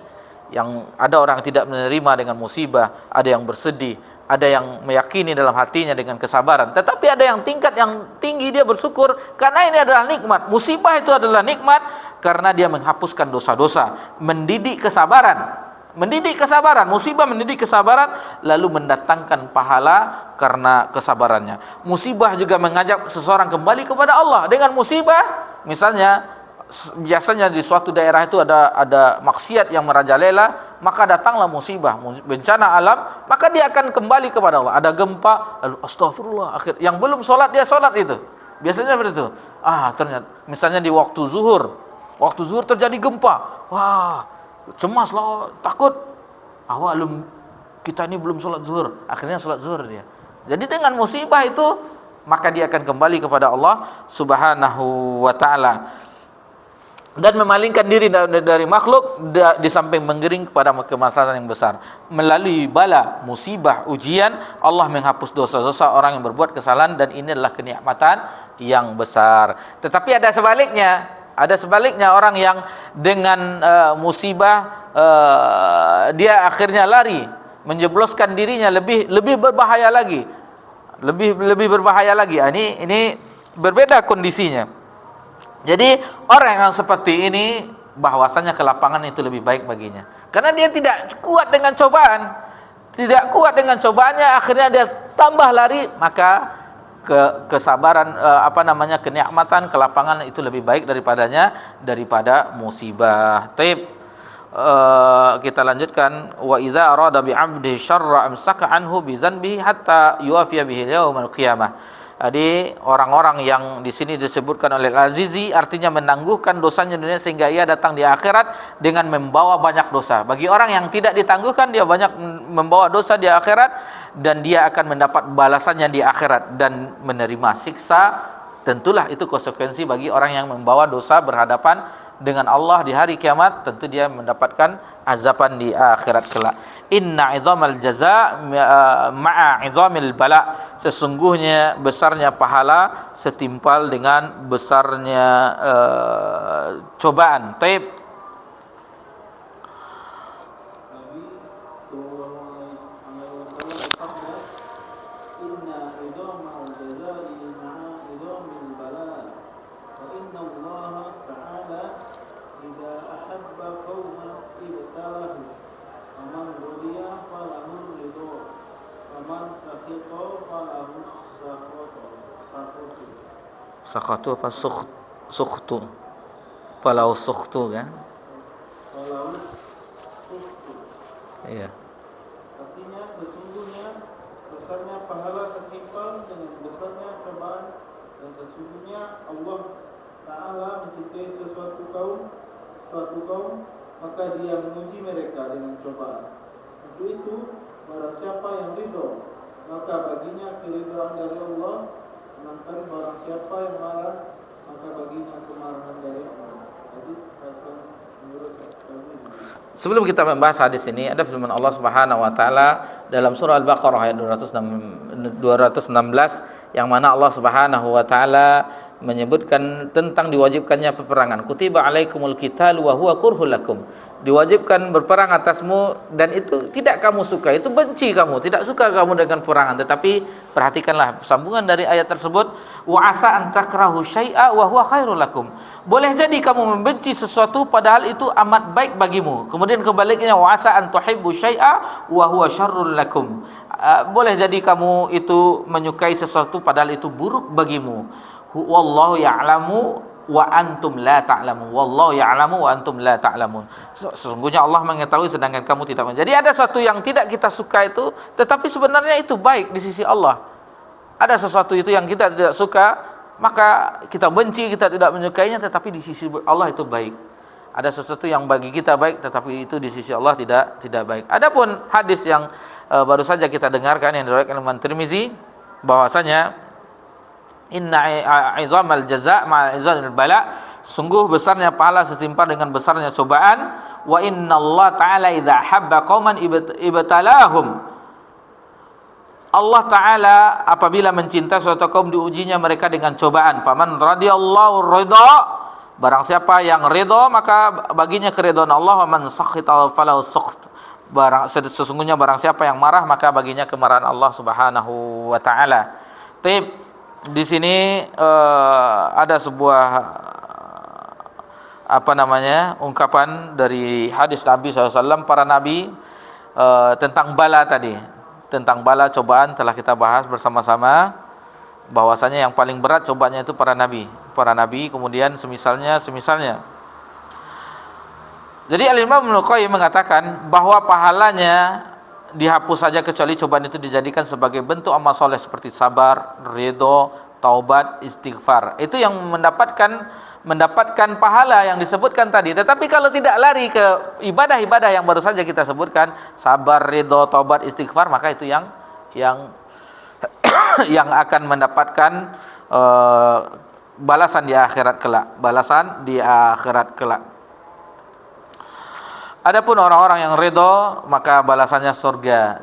yang ada orang tidak menerima dengan musibah, ada yang bersedih, ada yang meyakini dalam hatinya dengan kesabaran. Tetapi ada yang tingkat yang tinggi, dia bersyukur karena ini adalah nikmat. Musibah itu adalah nikmat karena dia menghapuskan dosa-dosa, mendidik kesabaran. Mendidik kesabaran, musibah mendidik kesabaran, lalu mendatangkan pahala karena kesabarannya. Musibah juga mengajak seseorang kembali kepada Allah. Dengan musibah, misalnya biasanya di suatu daerah itu ada maksiat yang merajalela, maka datanglah musibah, bencana alam, maka dia akan kembali kepada Allah. Ada gempa, lalu astagfirullah, yang belum sholat dia sholat itu. Biasanya seperti itu. Ternyata misalnya di waktu zuhur terjadi gempa. Wah, cemas lah, takut. Kita ini belum sholat zuhur. Akhirnya sholat zuhur dia. Jadi dengan musibah itu, maka dia akan kembali kepada Allah Subhanahu wa ta'ala, dan memalingkan diri dari makhluk, di samping mengiring kepada kemaslahatan yang besar. Melalui bala, musibah, ujian, Allah menghapus dosa-dosa orang yang berbuat kesalahan, dan ini adalah kenikmatan yang besar. Tetapi ada sebaliknya orang yang dengan musibah dia akhirnya lari, menjebloskan dirinya lebih berbahaya lagi. Lebih berbahaya lagi. Ini berbeda kondisinya. Jadi orang yang seperti ini, bahwasanya kelapangan itu lebih baik baginya, karena dia tidak kuat dengan cobaannya, akhirnya dia tambah lari, maka kesabaran, kenikmatan, kelapangan itu lebih baik daripada musibah. Taib. Kita lanjutkan, wa idza arada bi 'abdi syarra amsaka anhu bi dzanbihi hatta yuwafiya bihi yaumil qiyamah. Jadi orang-orang yang di sini disebutkan oleh Al-Azizi, artinya menangguhkan dosanya dunia sehingga ia datang di akhirat dengan membawa banyak dosa. Bagi orang yang tidak ditangguhkan, dia banyak membawa dosa di akhirat, dan dia akan mendapat balasannya di akhirat dan menerima siksa. Tentulah itu konsekuensi bagi orang yang membawa dosa berhadapan dengan Allah di hari kiamat, tentu dia mendapatkan azaban di akhirat kelak. Inna 'idzamal jaza ma'a 'idzamil bala. Sesungguhnya besarnya pahala setimpal dengan besarnya cobaan. Taib. Sakhatu apa sukhtu? Falau sukhtu kan? Falau sukhtu. Iya. Artinya sesungguhnya besarnya pahala setimpal dengan besarnya cobaan, dan sesungguhnya Allah Ta'ala mencintai suatu kaum, maka dia menguji mereka dengan cobaan. Untuk itu, barang siapa yang ridho, maka baginya keridhaan dari Allah. Sementara barang siapa yang marah, maka baginya kemarahan dari Allah. Jadi hasan menurut kami. Sebelum kita membahas hadis ini, ada firman Allah Subhanahu wa taala dalam surah Al-Baqarah ayat 216, yang mana Allah Subhanahu wa taala menyebutkan tentang diwajibkannya peperangan. Kutiba alaikumul qitalu wa huwa kurhul lakum. Diwajibkan berperang atasmu, dan itu tidak kamu suka, itu benci kamu, tidak suka kamu dengan peperangan. Tetapi perhatikanlah sambungan dari ayat tersebut, wa asa an takrahu syai'a wa huwa khairul lakum. Boleh jadi kamu membenci sesuatu padahal itu amat baik bagimu. Kemudian kebaliknya, wa asa an tuhibbu syai'a wa huwa syarrul lakum. Boleh jadi kamu itu menyukai sesuatu padahal itu buruk bagimu. Wallahu ya'lamu wa antum la ta'lamun. Wallahu ya'lamu wa antum la ta'lamun. Sesungguhnya Allah mengetahui sedangkan kamu tidak mengetahui. Jadi ada sesuatu yang tidak kita suka itu, tetapi sebenarnya itu baik di sisi Allah. Ada sesuatu itu yang kita tidak suka, maka kita benci, kita tidak menyukainya, tetapi di sisi Allah itu baik. Ada sesuatu yang bagi kita baik, tetapi itu di sisi Allah tidak baik. Adapun hadis yang baru saja kita dengarkan yang diriwayatkan oleh Tirmizi, bahwasanya inna 'idzamal jazaa' ma'a 'idzamil bala, sungguh besarnya pahala setimpal dengan besarnya cobaan. Wa innallaha ta'ala idza habba qauman ibtalahum. Allah Ta'ala apabila mencintai suatu kaum, diujinya mereka dengan cobaan. Faman radiyallahu ridha, barang siapa yang ridha maka baginya keridhaan Allah. Wa man sakhita falahu sukht, sesungguhnya barang siapa yang marah maka baginya kemarahan Allah Subhanahu wa taala. Di sini ada sebuah ungkapan dari hadis Nabi SAW, para nabi tentang bala tadi, tentang bala cobaan telah kita bahas bersama-sama, bahwasanya yang paling berat cobaannya itu para nabi, kemudian semisalnya. Jadi Al-Imam Ibnu Qayyim mengatakan bahwa pahalanya dihapus saja kecuali cobaan itu dijadikan sebagai bentuk amal soleh seperti sabar, ridho, taubat, istighfar. Itu yang mendapatkan pahala yang disebutkan tadi. Tetapi kalau tidak lari ke ibadah-ibadah yang baru saja kita sebutkan, sabar, ridho, taubat, istighfar, maka itu yang yang akan mendapatkan balasan di akhirat kelak. Adapun orang-orang yang ridho, maka balasannya surga.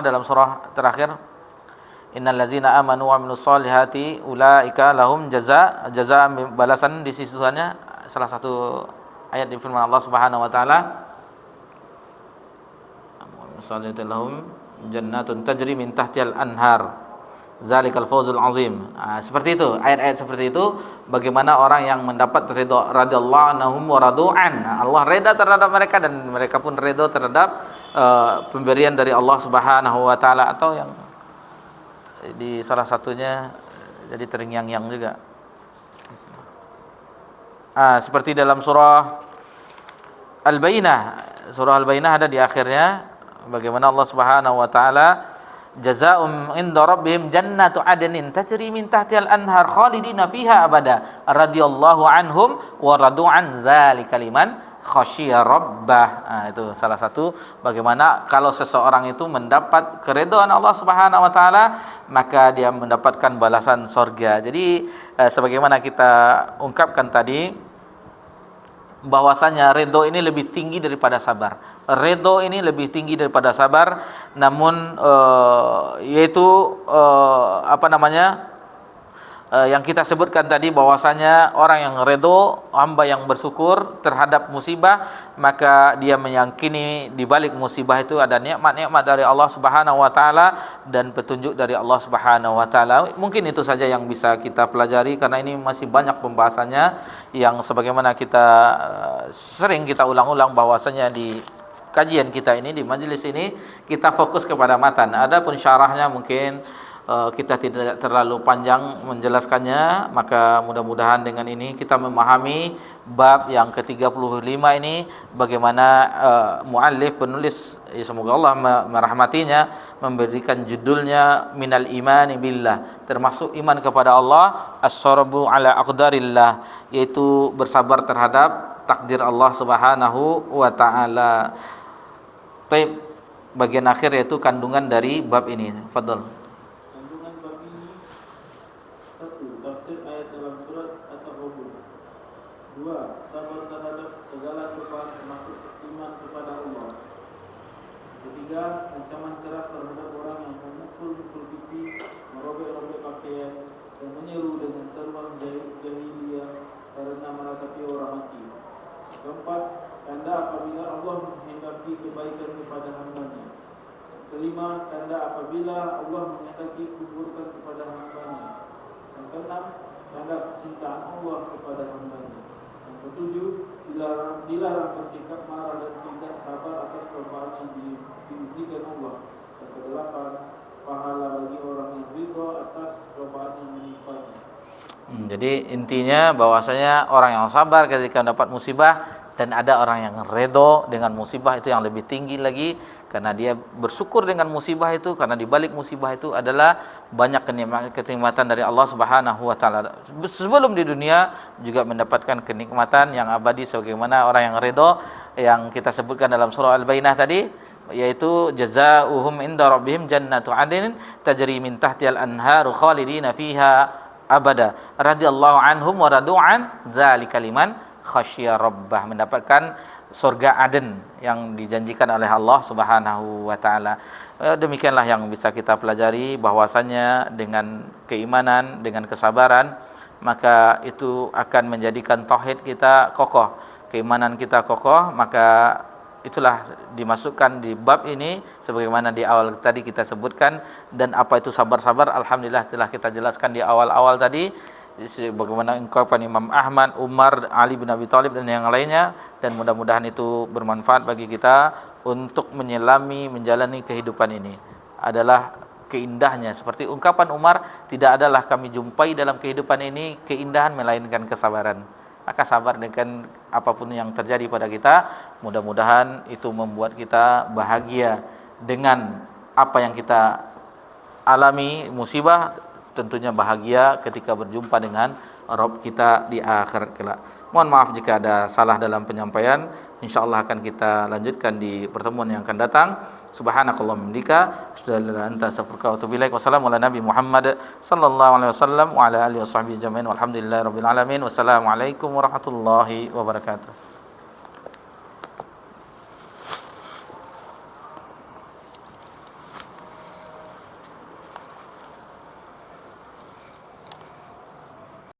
Dalam surah terakhir, innallazina amanu wa amilus solihati ulaika lahum jazaa balasan. Di sisi Tuhannya salah satu ayat di firman Allah Subhanahu wa taala, solihati lahum jannatun tajri min tahtihal anhar zalikal fawzul azim. Seperti itu, ayat-ayat seperti itu, bagaimana orang yang mendapat ridha radhiyallahu anhum wa radu'an. Allah reda terhadap mereka dan mereka pun ridha terhadap pemberian dari Allah Subhanahu wa taala, atau yang di salah satunya jadi terngiang-ngiang juga. Seperti dalam surah Al-Bayyinah ada di akhirnya bagaimana Allah Subhanahu wa taala, jazaa'um inda rabbihim jannatu adnin tajri min tahtihal anhar khalidina fiha abada radhiyallahu anhum wa radu'an dzalika liman khasyiya rabbah. Itu salah satu bagaimana kalau seseorang itu mendapat keridhaan Allah Subhanahu wa taala, maka dia mendapatkan balasan surga. Jadi sebagaimana kita ungkapkan tadi, bahwasanya ridho ini lebih tinggi daripada sabar. Namun yang kita sebutkan tadi, bahwasanya orang yang ridho, hamba yang bersyukur terhadap musibah, maka dia meyakini di balik musibah itu ada nikmat-nikmat dari Allah Subhanahu wa taala dan petunjuk dari Allah Subhanahu wa taala. Mungkin itu saja yang bisa kita pelajari, karena ini masih banyak pembahasannya yang sebagaimana kita sering kita ulang-ulang, bahwasanya di kajian kita ini, di majelis ini, kita fokus kepada matan. Adapun syarahnya mungkin kita tidak terlalu panjang menjelaskannya, maka mudah-mudahan dengan ini kita memahami bab yang ke-35 ini, bagaimana muallif penulis, semoga Allah merahmatinya, memberikan judulnya minal imani billah, termasuk iman kepada Allah, as-sabru ala aqdarillah, yaitu bersabar terhadap takdir Allah Subhanahu wa taala. Bagian akhir yaitu kandungan dari bab ini. Fadhal. Kandungan bab ini: 1. Tafsir ayat dalam surat At-Taghabun. 2. Sabar terhadap segala cobaan termasuk iman kepada Allah. 3. Ancaman keras terhadap orang yang memukul-mukul pipi, merobek-robek pakaian, dan menyeru dengan seruan jahiliyah karena meratapi orang mati. 4. Tanda apabila Allah menghendaki kebaikan kepada hamba-Nya. 5. Tanda apabila Allah menghendaki keburukan kepada hamba-Nya. 6. Tanda kecintaan Allah kepada hamba-Nya. 7. Dilarang bersikap marah dan tidak sabar atas cobaan yang diujikan Allah. 8. Pahala bagi orang yang ridha atas cobaan yang menimpanya. Jadi intinya bahwasanya orang yang sabar ketika mendapat musibah, dan ada orang yang ridho dengan musibah, itu yang lebih tinggi lagi, karena dia bersyukur dengan musibah itu, karena di balik musibah itu adalah banyak kenikmatan dari Allah Subhanahu wa taala. Sebelum di dunia juga mendapatkan kenikmatan yang abadi, sebagaimana orang yang ridho yang kita sebutkan dalam surah Al-Bayyinah tadi, yaitu jazaa'uhum inda rabbihim jannatu 'adnin tajri min tahtihal anharu khalidina fiha abada radhiyallahu anhum wa radu'an dzalika liman khasyiya rabbah, mendapatkan surga Aden yang dijanjikan oleh Allah Subhanahu wa taala. Demikianlah yang bisa kita pelajari, bahwasannya dengan keimanan, dengan kesabaran, maka itu akan menjadikan tauhid kita kokoh, keimanan kita kokoh. Maka itulah dimasukkan di bab ini sebagaimana di awal tadi kita sebutkan. Dan apa itu sabar-sabar, alhamdulillah telah kita jelaskan di awal-awal tadi, sebagaimana ungkapan Imam Ahmad, Umar, Ali bin Abi Thalib dan yang lainnya, dan mudah-mudahan itu bermanfaat bagi kita untuk menyelami menjalani kehidupan ini. Adalah keindahnya seperti ungkapan Umar, tidak adalah kami jumpai dalam kehidupan ini keindahan melainkan kesabaran. Maka sabar dengan apapun yang terjadi pada kita, mudah-mudahan itu membuat kita bahagia dengan apa yang kita alami, musibah, tentunya bahagia ketika berjumpa dengan Rabb kita di akhirat kelak. Mohon maaf jika ada salah dalam penyampaian. Insyaallah akan kita lanjutkan di pertemuan yang akan datang. Subhanakallahumma bihamdika, asyhadu an la ilaha illa anta, astaghfiruka wa atubu ilaik. Wassalamu ala nabi Muhammad sallallahu alaihi wasallam wa ala alihi washabbihi ajmain. Walhamdulillahirabbil alamin. Wassalamualaikum warahmatullahi wabarakatuh.